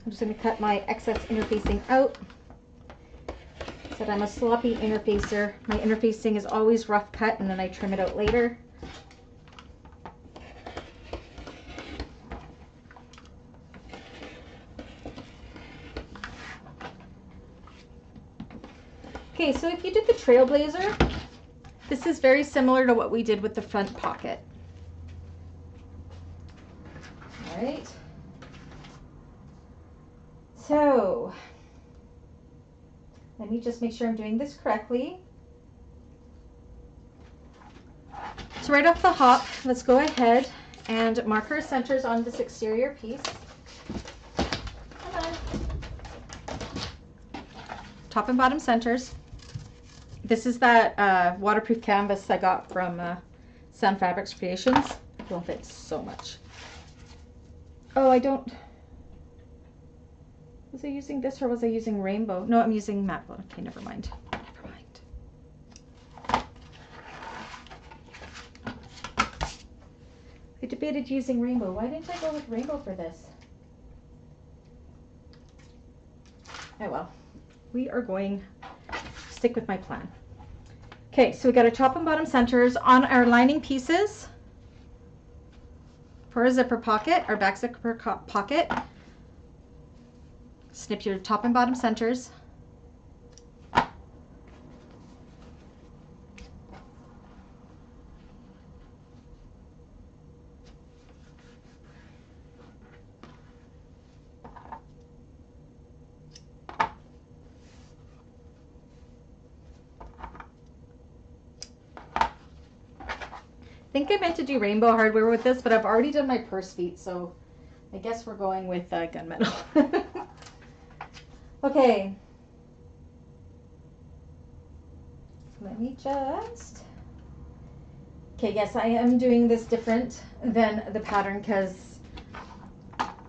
I'm just going to cut my excess interfacing out. Said I'm a sloppy interfacer. My interfacing is always rough cut and then I trim it out later. Okay, so if you did the Trailblazer, this is very similar to what we did with the front pocket. All right. So, let me just make sure I'm doing this correctly. So right off the hop, let's go ahead and mark our centers on this exterior piece. Come on. Top and bottom centers. This is that waterproof canvas I got from Sun Fabrics Creations. I love it so much. Oh, I don't... Was I using this or was I using rainbow? No, I'm using matte. Okay, never mind. Never mind. I debated using rainbow. Why didn't I go with rainbow for this? Oh well. We are going to stick with my plan. Okay, so we got our top and bottom centers on our lining pieces. For a zipper pocket, our back zipper pocket. Snip your top and bottom centers. I think I meant to do rainbow hardware with this, but I've already done my purse feet, so I guess we're going with gunmetal. Okay. Let me just... Okay, yes, I am doing this different than the pattern because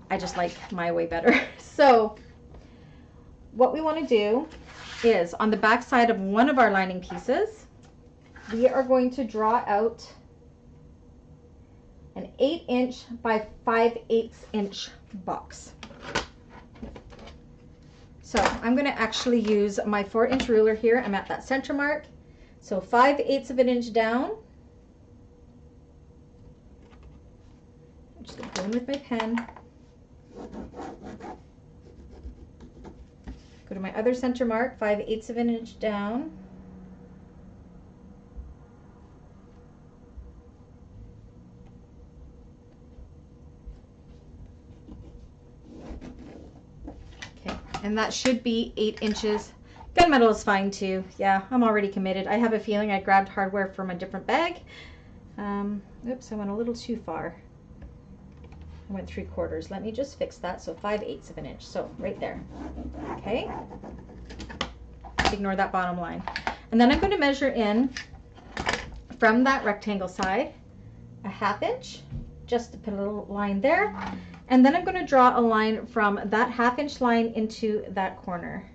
I just like my way better. So what we want to do is on the back side of one of our lining pieces, we are going to draw out an 8" by 5/8 inch box. So I'm going to actually use my 4" ruler here. I'm at that center mark. So 5/8 of an inch down. I'm just going to go in with my pen. Go to my other center mark, 5/8 of an inch down. And that should be 8 inches. Gunmetal is fine too. Yeah, I'm already committed. I have a feeling I grabbed hardware from a different bag. Oops, I went a little too far. I went 3/4. Let me just fix that. So 5/8 of an inch. So right there. Okay. Ignore that bottom line. And then I'm going to measure in from that rectangle side a 1/2 inch, just to put a little line there. And then I'm going to draw a line from that 1/2 inch line into that corner.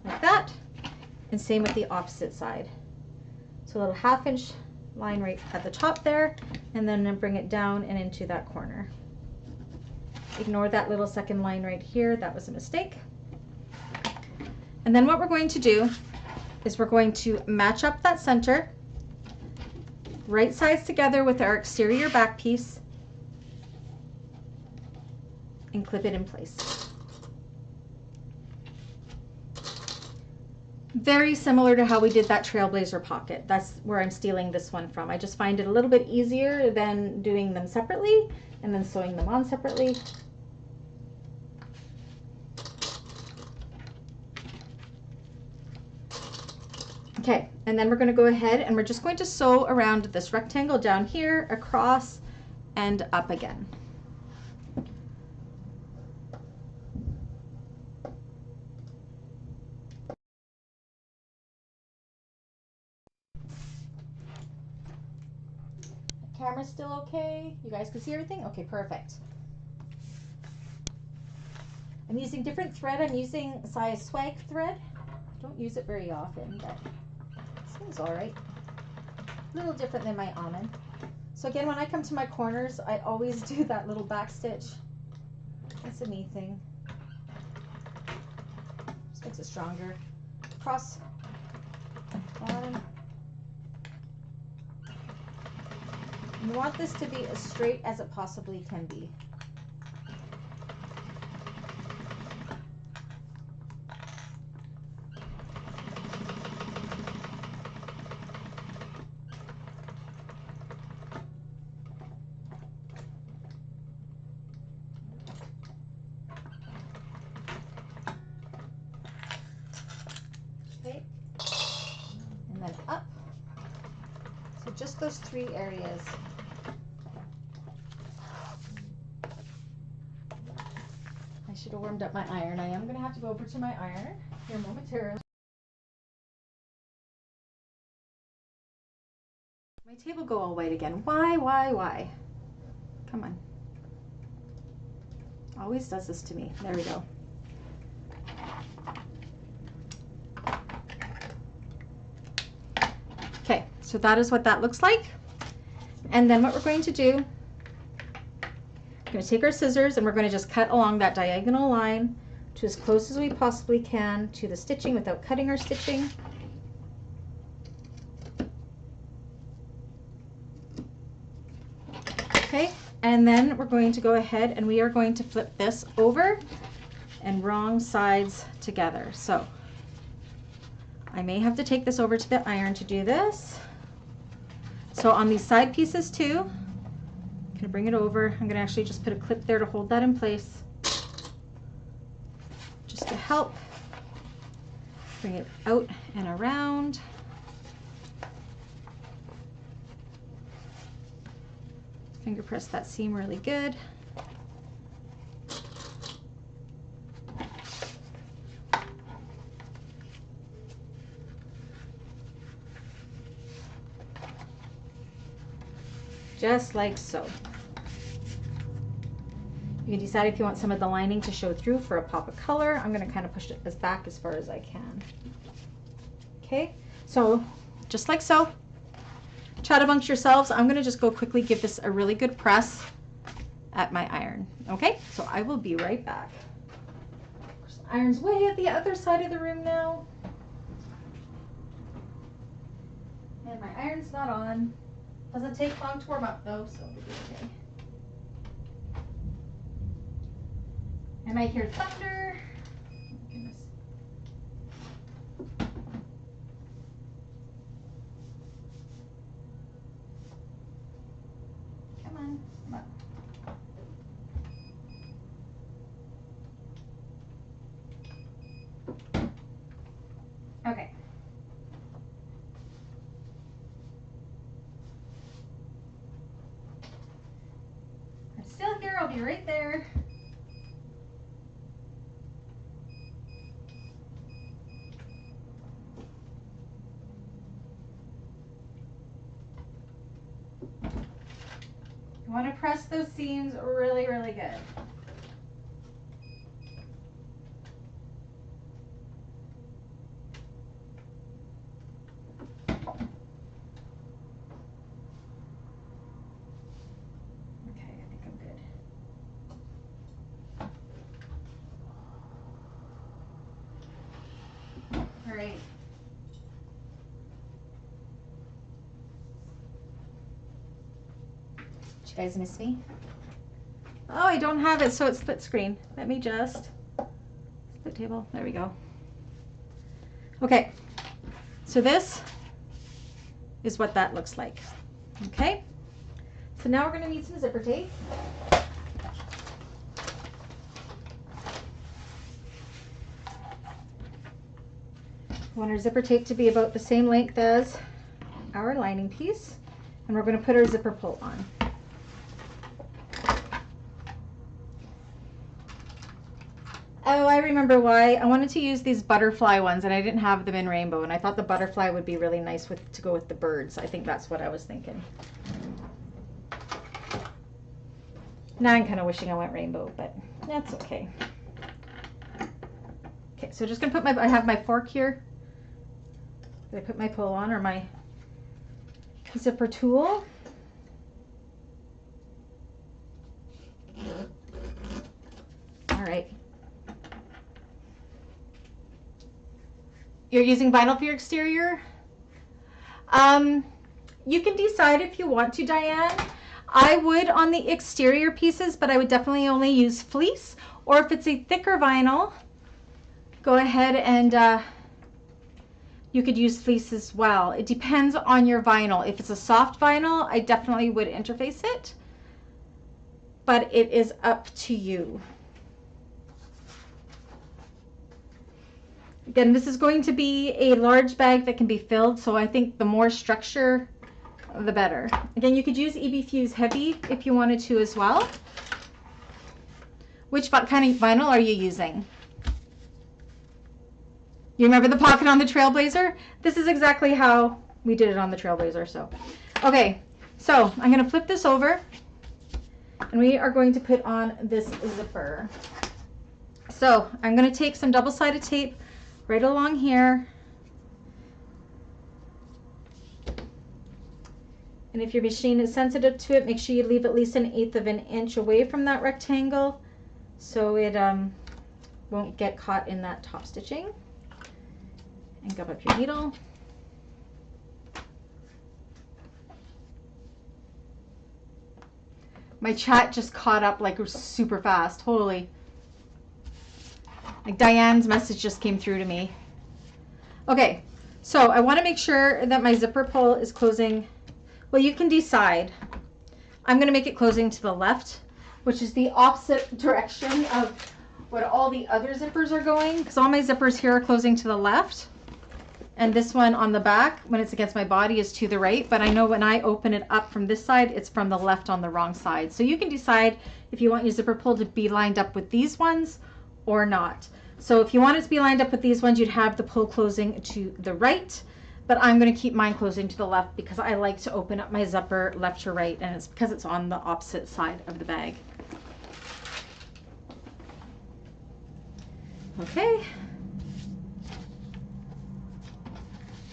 Like that. And same with the opposite side. So a little 1/2 inch line right at the top there, and then bring it down and into that corner. Ignore that little second line right here. That was a mistake. And then what we're going to do is we're going to match up that center right sides together with our exterior back piece and clip it in place. Very similar to how we did that Trailblazer pocket. That's where I'm stealing this one from. I just find it a little bit easier than doing them separately and then sewing them on separately. Okay, and then we're going to go ahead and we're just going to sew around this rectangle down here, across, and up again. Camera's still okay? You guys can see everything? Okay, perfect. I'm using different thread. I'm using size swag thread. Don't use it very often, but this one's all right. A little different than my almond. So again, when I come to my corners, I always do that little back stitch. That's a neat thing. Just makes it stronger. Cross bottom. You want this to be as straight as it possibly can be. Okay, and then up. So just those three areas. I should have warmed up my iron. I am going to have to go over to my iron here momentarily. My table go all white again. Why? Come on. Always does this to me. There we go. Okay, so that is what that looks like. And then what we're going to do, we're going to take our scissors and we're going to just cut along that diagonal line to as close as we possibly can to the stitching without cutting our stitching. Okay, and then we're going to go ahead and we are going to flip this over and wrong sides together. So I may have to take this over to the iron to do this. So on these side pieces too, I'm going to bring it over. I'm going to actually just put a clip there to hold that in place, just to help bring it out and around. Finger press that seam really good. Just like so. You can decide if you want some of the lining to show through for a pop of color. I'm going to kind of push it as back as far as I can. Okay, so just like so. Chat amongst yourselves. I'm going to just go quickly give this a really good press at my iron. Okay, so I will be right back. The iron's way at the other side of the room now. And my iron's not on. Doesn't take long to warm up though, so it'll be okay. And I hear thunder. Oh my goodness. Come on, come on. Okay. I'm still here, I'll be right there. You want to press those seams really, really good. Okay, I think I'm good. All right. You guys miss me? Oh, I don't have it, so it's split screen. Let me just split table. There we go. Okay, so this is what that looks like. Okay, so now we're going to need some zipper tape. We want our zipper tape to be about the same length as our lining piece, and we're going to put our zipper pull on. Oh, I remember why. I wanted to use these butterfly ones, and I didn't have them in rainbow, and I thought the butterfly would be really nice to go with the birds. I think that's what I was thinking. Now I'm kind of wishing I went rainbow, but that's okay. Okay, so just gonna put I have my fork here. I put my pull on, or my zipper tool. All right. You're using vinyl for your exterior? You can decide if you want to, Diane. I would on the exterior pieces, but I would definitely only use fleece. Or if it's a thicker vinyl, go ahead and you could use fleece as well. It depends on your vinyl. If it's a soft vinyl, I definitely would interface it, but it is up to you. Again, this is going to be a large bag that can be filled, so I think the more structure, the better. Again, you could use Fuse Heavy if you wanted to as well. Which kind of vinyl are you using? You remember the pocket on the Trailblazer? This is exactly how we did it on the Trailblazer. So, okay, so I'm going to flip this over, and we are going to put on this zipper. So I'm going to take some double-sided tape right along here, and if your machine is sensitive to it, make sure you leave at least 1/8 of an inch away from that rectangle so it won't get caught in that top stitching. And gum up your needle. My chat just caught up like super fast. Holy. Like Diane's message just came through to me. Okay, so I want to make sure that my zipper pull is closing. Well, you can decide. I'm going to make it closing to the left, which is the opposite direction of what all the other zippers are going, because all my zippers here are closing to the left. And this one on the back, when it's against my body, is to the right. But I know when I open it up from this side, it's from the left on the wrong side. So you can decide if you want your zipper pull to be lined up with these ones or not. So if you want it to be lined up with these ones, you'd have the pull closing to the right. But I'm going to keep mine closing to the left because I like to open up my zipper left to right. And it's because it's on the opposite side of the bag. Okay.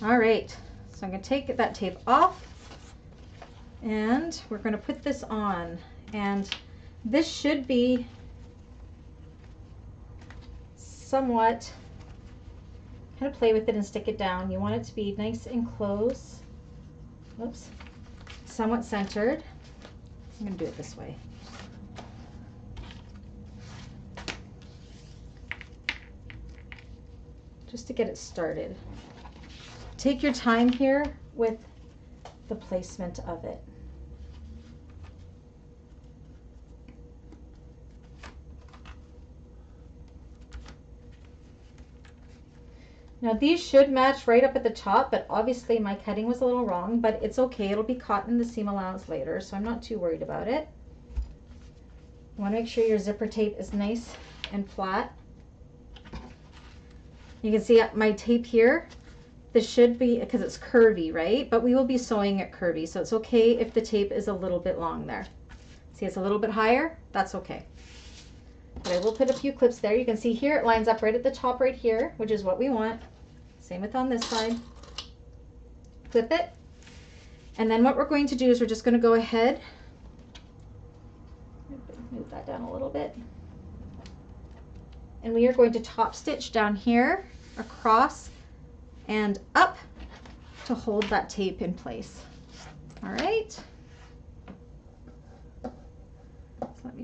All right, so I'm going to take that tape off, and we're going to put this on, and this should be somewhat, kind of play with it and stick it down. You want it to be nice and close, oops, somewhat centered. I'm going to do it this way. Just to get it started. Take your time here with the placement of it. Now these should match right up at the top, but obviously my cutting was a little wrong, but it's okay. It'll be caught in the seam allowance later, so I'm not too worried about it. You want to make sure your zipper tape is nice and flat. You can see my tape here. This should be, because it's curvy, right? But we will be sewing it curvy, so it's okay if the tape is a little bit long there. See, it's a little bit higher. That's okay. But I will put a few clips there. You can see here it lines up right at the top right here, which is what we want. Same with on this side. Clip it. And then what we're going to do is we're just going to go ahead. Move that down a little bit. And we are going to top stitch down here, across, and up to hold that tape in place. All right.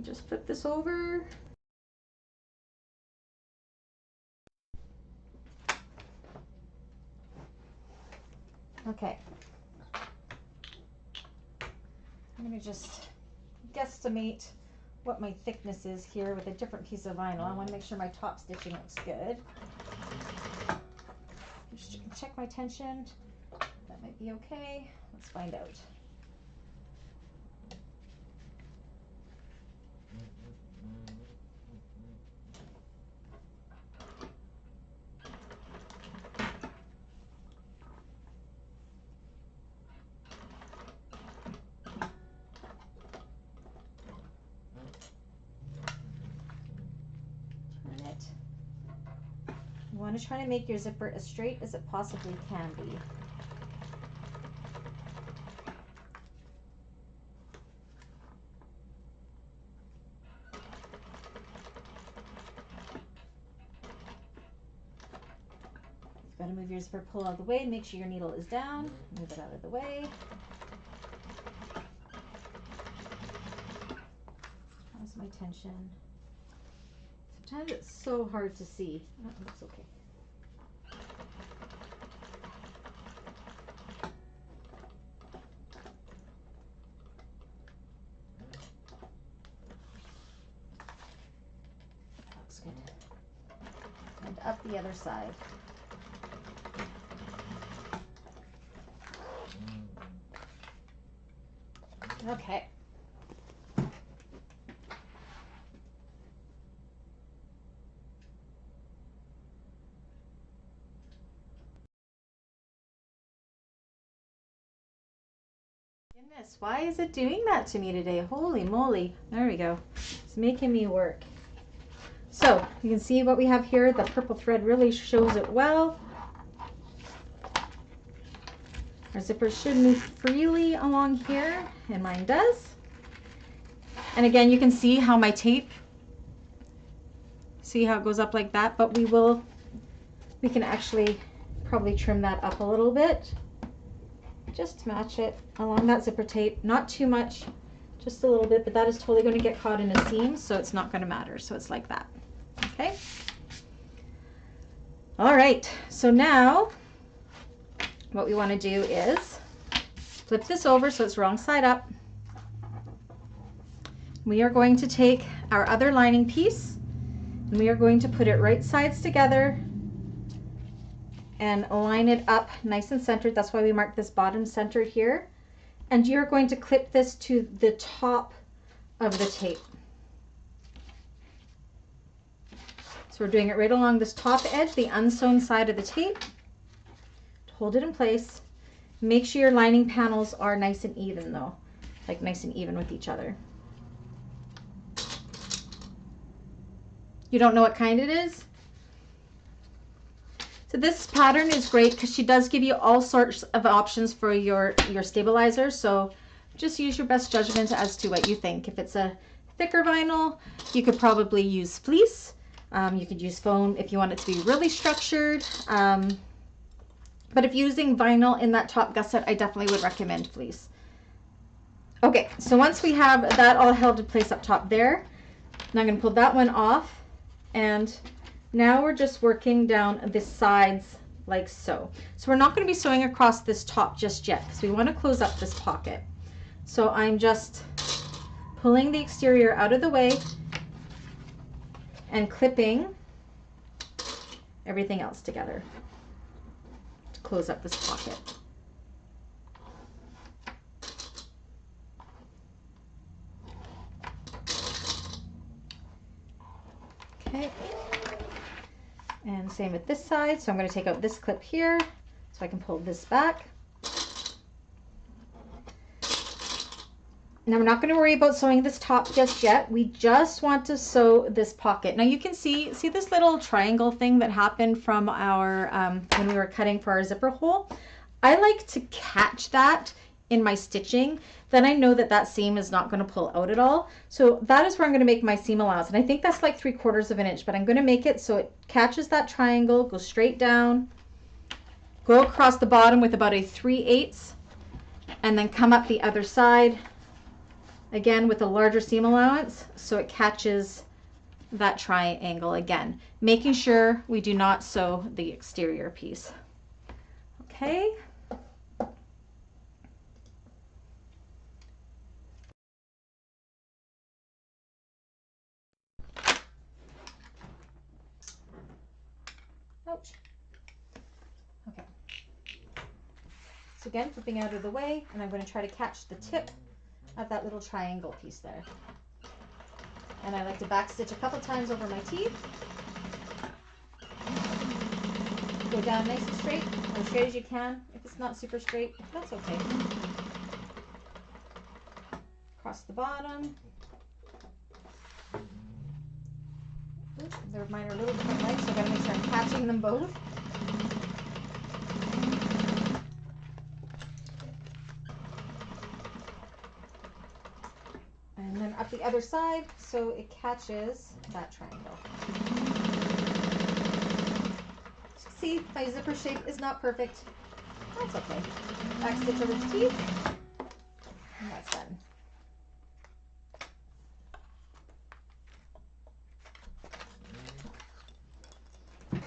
me just flip this over. Okay. I'm going to just guesstimate what my thickness is here with a different piece of vinyl. I want to make sure my top stitching looks good. Just check my tension. That might be okay. Let's find out. You want to try to make your zipper as straight as it possibly can be. You've got to move your zipper pull out of the way. Make sure your needle is down. Move it out of the way. How's my tension? Sometimes it's so hard to see. Oh, that's okay. Looks good. And up the other side. Okay. Goodness, why is it doing that to me today? Holy moly. There we go. It's making me work. So you can see what we have here. The purple thread really shows it well. Our zipper should move freely along here, and mine does. And again, you can see how my tape, see how it goes up like that, but we can actually probably trim that up a little bit. Just to match it along that zipper tape. Not too much, just a little bit, but that is totally going to get caught in a seam, so it's not going to matter. So it's like that. Okay. All right. So now what we want to do is flip this over so it's wrong side up. We are going to take our other lining piece and we are going to put it right sides together and line it up nice and centered. That's why we marked this bottom center here. And you're going to clip this to the top of the tape. So we're doing it right along this top edge, the unsewn side of the tape. Hold it in place. Make sure your lining panels are nice and even though, like nice and even with each other. You don't know what kind it is? So this pattern is great because she does give you all sorts of options for your stabilizer. So just use your best judgment as to what you think. If it's a thicker vinyl, you could probably use fleece. You could use foam if you want it to be really structured. But if using vinyl in that top gusset, I definitely would recommend fleece. Okay, so once we have that all held in place up top there, now I'm going to pull that one off, and now we're just working down the sides like so. So we're not going to be sewing across this top just yet because we want to close up this pocket. So I'm just pulling the exterior out of the way and clipping everything else together to close up this pocket. Okay. And same with this side. So I'm going to take out this clip here so I can pull this back. Now we're not going to worry about sewing this top just yet. We just want to sew this pocket. Now you can see this little triangle thing that happened from our, when we were cutting for our zipper hole. I like to catch that in my stitching. Then I know that that seam is not going to pull out at all. So that is where I'm going to make my seam allowance. And I think that's like 3/4 of an inch, but I'm going to make it so it catches that triangle, go straight down, go across the bottom with about a 3/8, and then come up the other side again with a larger seam allowance so it catches that triangle again, making sure we do not sew the exterior piece. Okay. Ouch. Okay. So again, flipping out of the way, and I'm going to try to catch the tip of that little triangle piece there. And I like to backstitch a couple times over my teeth. Go down nice and straight, as straight as you can. If it's not super straight, that's okay. Across the bottom. Oops, mine are a little different lengths, so I've got to make sure I'm catching them both. And then up the other side so it catches that triangle. See, my zipper shape is not perfect. That's okay. Back stitch over the teeth, and that's done. Okay.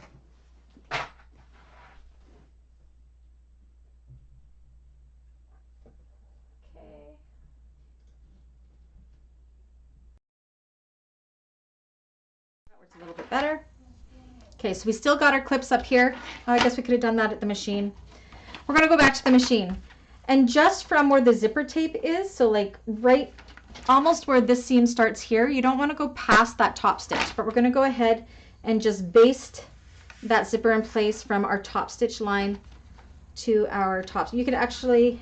That works a little bit better. Okay, so we still got our clips up here. Oh, I guess we could have done that at the machine. We're going to go back to the machine. And just from where the zipper tape is, so like right almost where this seam starts here, you don't want to go past that top stitch, but we're going to go ahead and just baste that zipper in place from our top stitch line to our top. You could actually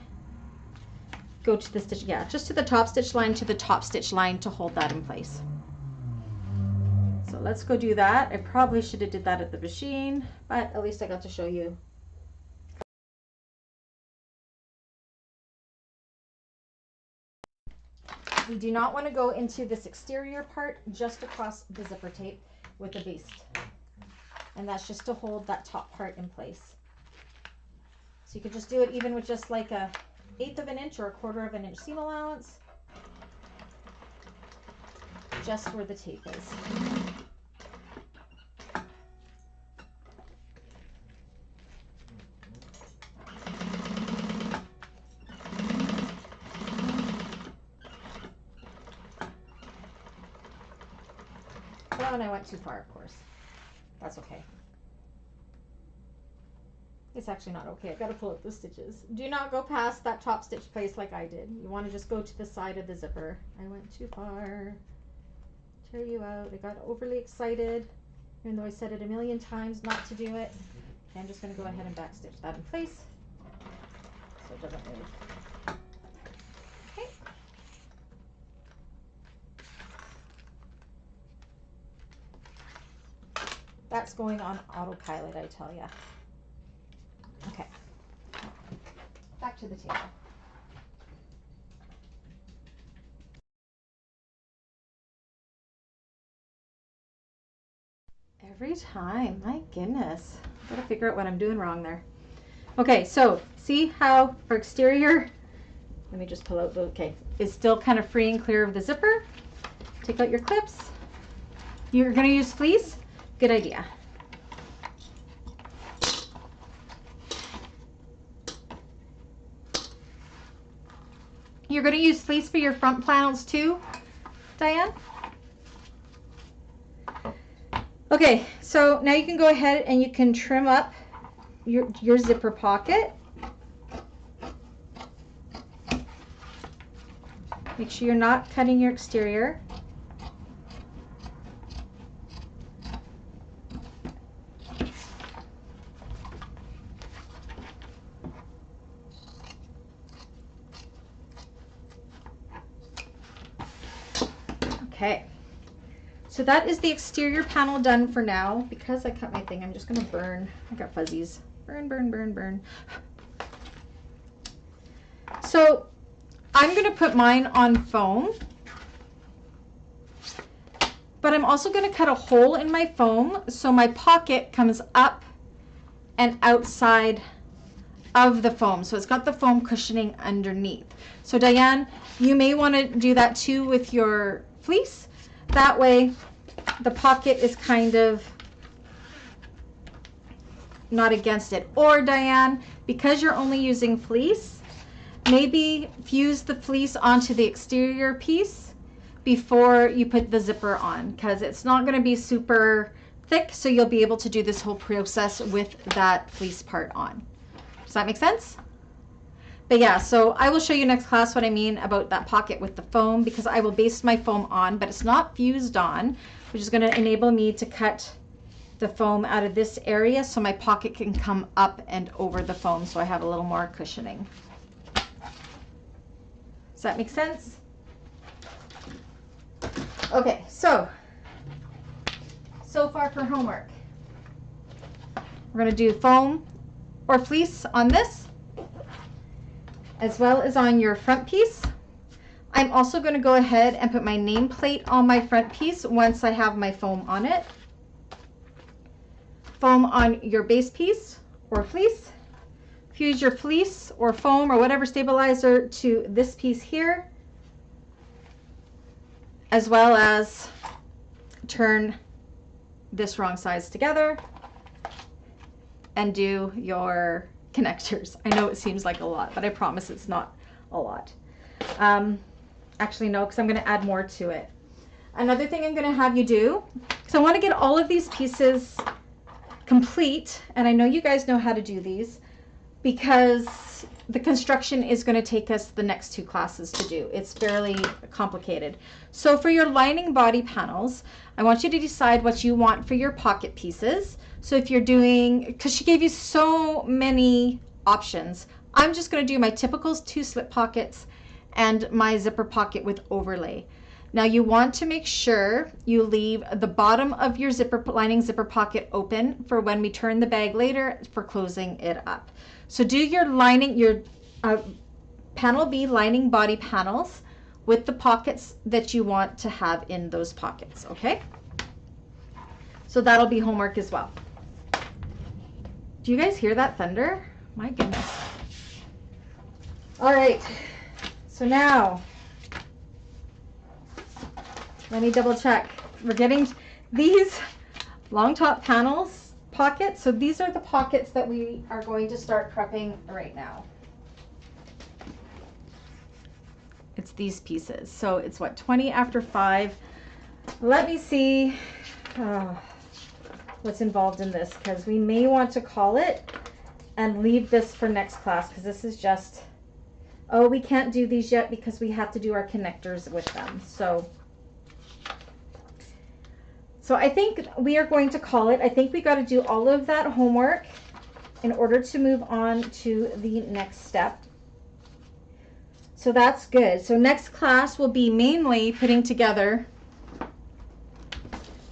go to the stitch, yeah, just to the top stitch line to the top stitch line to hold that in place. So let's go do that. I probably should have did that at the machine, but at least I got to show you. We do not want to go into this exterior part just across the zipper tape with a baste. And that's just to hold that top part in place. So you could just do it even with just like a 1/8 of an inch or 1/4 of an inch seam allowance. Just where the tape is. Oh, and I went too far, of course. That's okay. It's actually not okay. I gotta pull up the stitches. Do not go past that top stitch place like I did. You want to just go to the side of the zipper. I went too far. Tear you out. I got overly excited, even though I said it a million times not to do it. Okay, I'm just gonna go ahead and backstitch that in place so it doesn't move. Okay. That's going on autopilot, I tell ya. Okay. Back to the table. Every time, my goodness. Gotta figure out what I'm doing wrong there. Okay, so see how for exterior, let me just pull out the, okay, it's still kind of free and clear of the zipper. Take out your clips. You're gonna use fleece? Good idea. You're gonna use fleece for your front panels too, Diane? Okay, so now you can go ahead and you can trim up your zipper pocket. Make sure you're not cutting your exterior. Okay. So that is the exterior panel done for now. Because I cut my thing, I'm just gonna burn. I got fuzzies. Burn, burn, burn, burn. So I'm gonna put mine on foam, but I'm also gonna cut a hole in my foam so my pocket comes up and outside of the foam. So it's got the foam cushioning underneath. So Diane, you may want to do that too with your fleece. That way the pocket is kind of not against it. Or Diane, because you're only using fleece, maybe fuse the fleece onto the exterior piece before you put the zipper on, because it's not going to be super thick, so you'll be able to do this whole process with that fleece part on. Does that make sense? But yeah, so I will show you next class what I mean about that pocket with the foam, because I will base my foam on, but it's not fused on, which is going to enable me to cut the foam out of this area so my pocket can come up and over the foam, so I have a little more cushioning. Does that make sense? Okay, so far for homework. We're going to do foam or fleece on this, as well as on your front piece. I'm also going to go ahead and put my nameplate on my front piece once I have my foam on it. Foam on your base piece or fleece. Fuse your fleece or foam or whatever stabilizer to this piece here, as well as turn this wrong sides together and do your connectors. I know it seems like a lot, but I promise it's not a lot. Actually, no, because I'm going to add more to it. Another thing I'm going to have you do, because I want to get all of these pieces complete, and I know you guys know how to do these, because the construction is going to take us the next 2 classes to do. It's fairly complicated. So for your lining body panels, I want you to decide what you want for your pocket pieces. So if you're doing, because she gave you so many options, I'm just going to do my typical 2 slip pockets and my zipper pocket with overlay. Now you want to make sure you leave the bottom of your lining zipper pocket open for when we turn the bag later for closing it up. So do your lining, your panel B lining body panels with the pockets that you want to have in those pockets, okay? So that'll be homework as well. Do you guys hear that thunder? My goodness. All right, so now, let me double check. We're getting these long top panels pockets. So these are the pockets that we are going to start prepping right now. It's these pieces. So it's what, 20 after 5. Let me see what's involved in this, because we may want to call it and leave this for next class, because this is just, oh, we can't do these yet because we have to do our connectors with them. So I think we are going to call it. I think we got to do all of that homework in order to move on to the next step. So that's good. So next class will be mainly putting together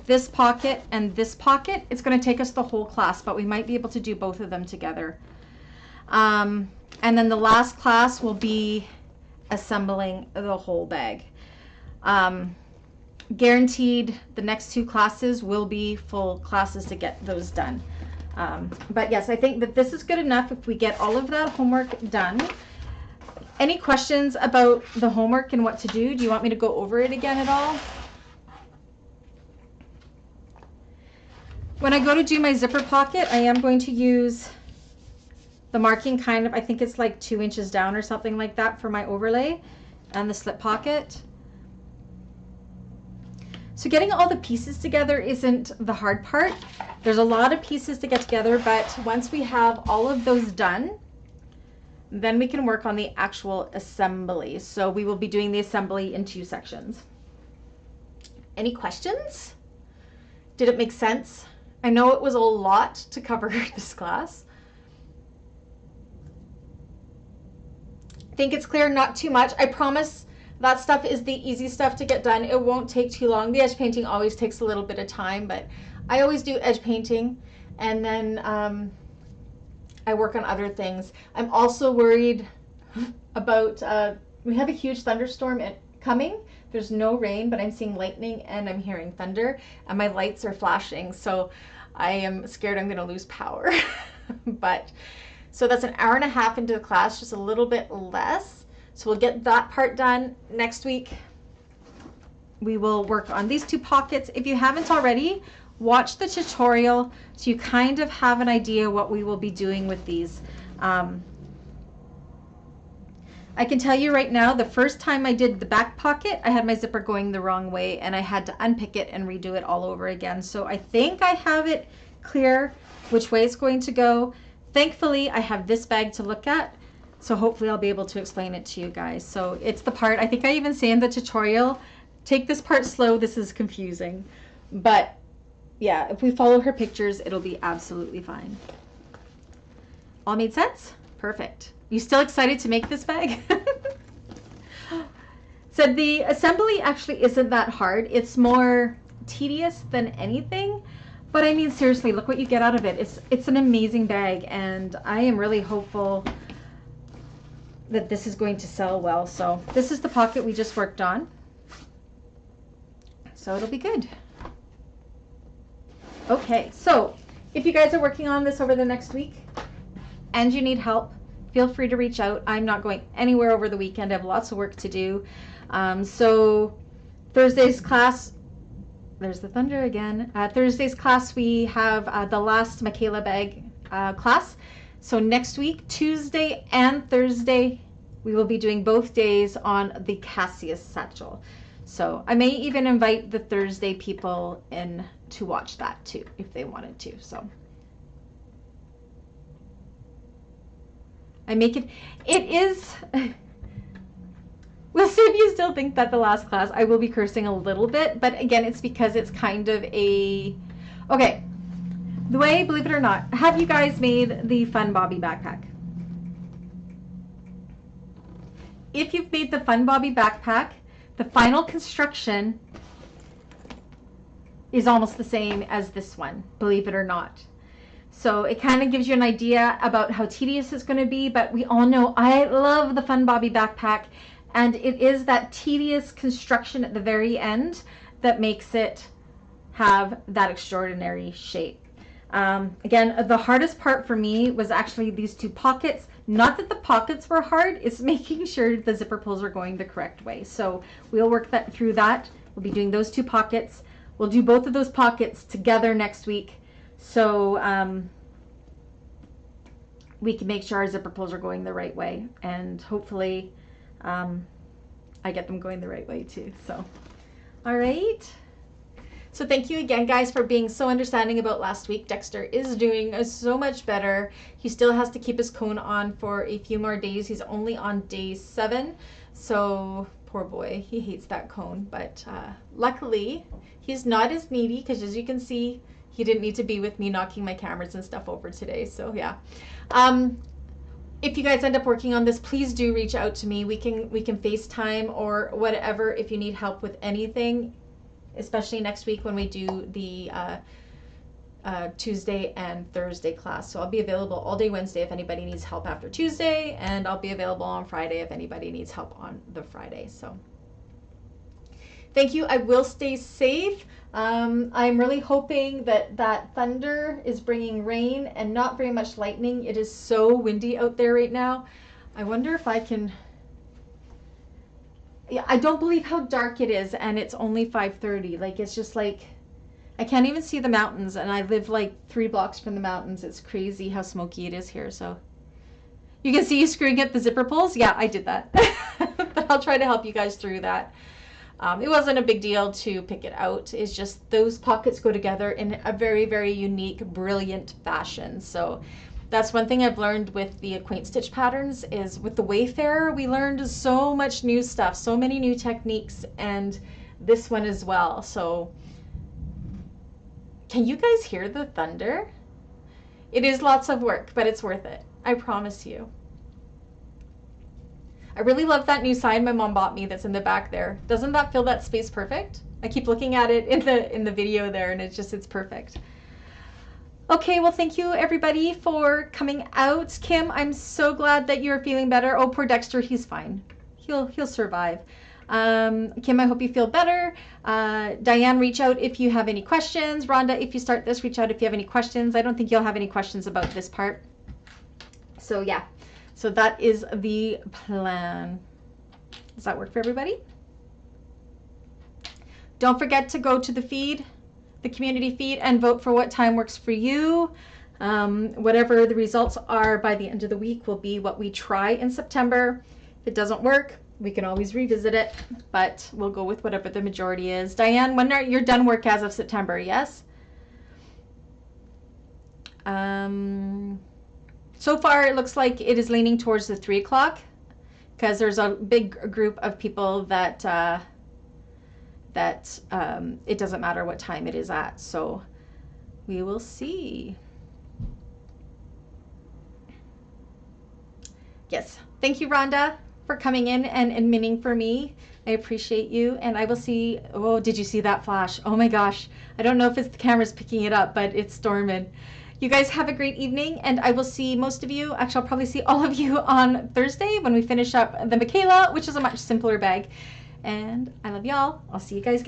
this pocket and this pocket. It's going to take us the whole class, but we might be able to do both of them together. And then the last class will be assembling the whole bag. Guaranteed the next 2 classes will be full classes to get those done. But yes, I think that this is good enough if we get all of that homework done. Any questions about the homework and what to do? Do you want me to go over it again at all? When I go to do my zipper pocket, I am going to use the marking kind of, I think it's like 2 inches down or something like that for my overlay and the slip pocket. So getting all the pieces together isn't the hard part. There's a lot of pieces to get together, but once we have all of those done, then we can work on the actual assembly. So we will be doing the assembly in 2 sections. Any questions? Did it make sense? I know it was a lot to cover this class. I think it's clear, not too much. I promise that stuff is the easy stuff to get done. It won't take too long. The edge painting always takes a little bit of time, but I always do edge painting, and then I work on other things. I'm also worried about, we have a huge thunderstorm coming. There's no rain, but I'm seeing lightning and I'm hearing thunder, and my lights are flashing, so I am scared I'm going to lose power. But So that's an hour and a half into the class, just a little bit less. So we'll get that part done next week. We will work on these 2 pockets. If you haven't already, watch the tutorial so you kind of have an idea what we will be doing with these. I can tell you right now, the first time I did the back pocket, I had my zipper going the wrong way and I had to unpick it and redo it all over again. So I think I have it clear which way it's going to go. Thankfully, I have this bag to look at, so hopefully I'll be able to explain it to you guys. So it's the part, I think I even say in the tutorial, take this part slow, this is confusing. But yeah, if we follow her pictures, it'll be absolutely fine. All made sense? Perfect. You still excited to make this bag? So the assembly actually isn't that hard. It's more tedious than anything. But I mean, seriously, look what you get out of it. It's an amazing bag, and I am really hopeful that this is going to sell well. So this is the pocket we just worked on. So it'll be good. Okay, so if you guys are working on this over the next week and you need help, feel free to reach out. I'm not going anywhere over the weekend. I have lots of work to do. So Thursday's class, there's the thunder again. Thursday's class, we have the last Michaela bag class. So next week, Tuesday and Thursday, we will be doing both days on the Cassia Satchel. So I may even invite the Thursday people in to watch that too, if they wanted to. So I make it is we'll see if you still think that the last class I will be cursing a little bit, but again, it's because it's kind of a okay. The way, believe it or not, have you guys made the Fun Bobby backpack? If you've made the Fun Bobby backpack, the final construction is almost the same as this one, believe it or not. So it kind of gives you an idea about how tedious it's going to be, but we all know I love the Fun Bobby backpack, and it is that tedious construction at the very end that makes it have that extraordinary shape. Again, the hardest part for me was actually these 2 pockets. Not that the pockets were hard, it's making sure the zipper pulls are going the correct way. So we'll work through that. We'll be doing those 2 pockets. We'll do both of those pockets together next week. So we can make sure our zipper pulls are going the right way. And hopefully I get them going the right way too. So, all right. So thank you again, guys, for being so understanding about last week. Dexter is doing so much better. He still has to keep his cone on for a few more days. He's only on day 7. So poor boy, he hates that cone. But luckily, he's not as needy because, as you can see, he didn't need to be with me knocking my cameras and stuff over today. So yeah. If you guys end up working on this, please do reach out to me. We can FaceTime or whatever if you need help with anything, especially next week when we do the Tuesday and Thursday class. So I'll be available all day Wednesday if anybody needs help after Tuesday, and I'll be available on Friday if anybody needs help on the Friday. So thank you. I will stay safe. I'm really hoping that that thunder is bringing rain and not very much lightning. It is so windy out there right now. I wonder if I can... Yeah, I don't believe how dark it is, and it's only 5:30. Like, it's just like, I can't even see the mountains, and I live like 3 blocks from the mountains. It's crazy how smoky it is here. So you can see you screwing up the zipper pulls. Yeah, I did that. But I'll try to help you guys through that. It wasn't a big deal to pick it out. It's just those pockets go together in a very, very unique, brilliant fashion. So that's one thing I've learned with the Acquaint Stitch patterns is with the Wayfarer, we learned so much new stuff, so many new techniques, and this one as well. So can you guys hear the thunder? It is lots of work, but it's worth it. I promise you. I really love that new sign my mom bought me that's in the back there. Doesn't that fill that space perfect? I keep looking at it in the video there, and it's perfect. Okay, well, thank you everybody for coming out. Kim, I'm so glad that you're feeling better. Oh, poor Dexter, he's fine. He'll survive. Kim, I hope you feel better. Diane, reach out if you have any questions. Rhonda, if you start this, reach out if you have any questions. I don't think you'll have any questions about this part. So yeah, so that is the plan. Does that work for everybody? Don't forget to go to the feed, the community feed, and vote for what time works for you. Whatever the results are by the end of the week will be what we try in September. If it doesn't work, we can always revisit it, but we'll go with whatever the majority is. Diane, when are you done work as of September? Yes? So far, it looks like it is leaning towards the 3 o'clock because there's a big group of people that it doesn't matter what time it is at. So we will see. Yes. Thank you, Rhonda, for coming in and admitting for me. I appreciate you. And I will see. Oh, did you see that flash? Oh my gosh. I don't know if it's the camera's picking it up, but it's storming. You guys have a great evening, and I will see most of you. Actually, I'll probably see all of you on Thursday when we finish up the Michaela, which is a much simpler bag. And I love y'all. I'll see you guys again.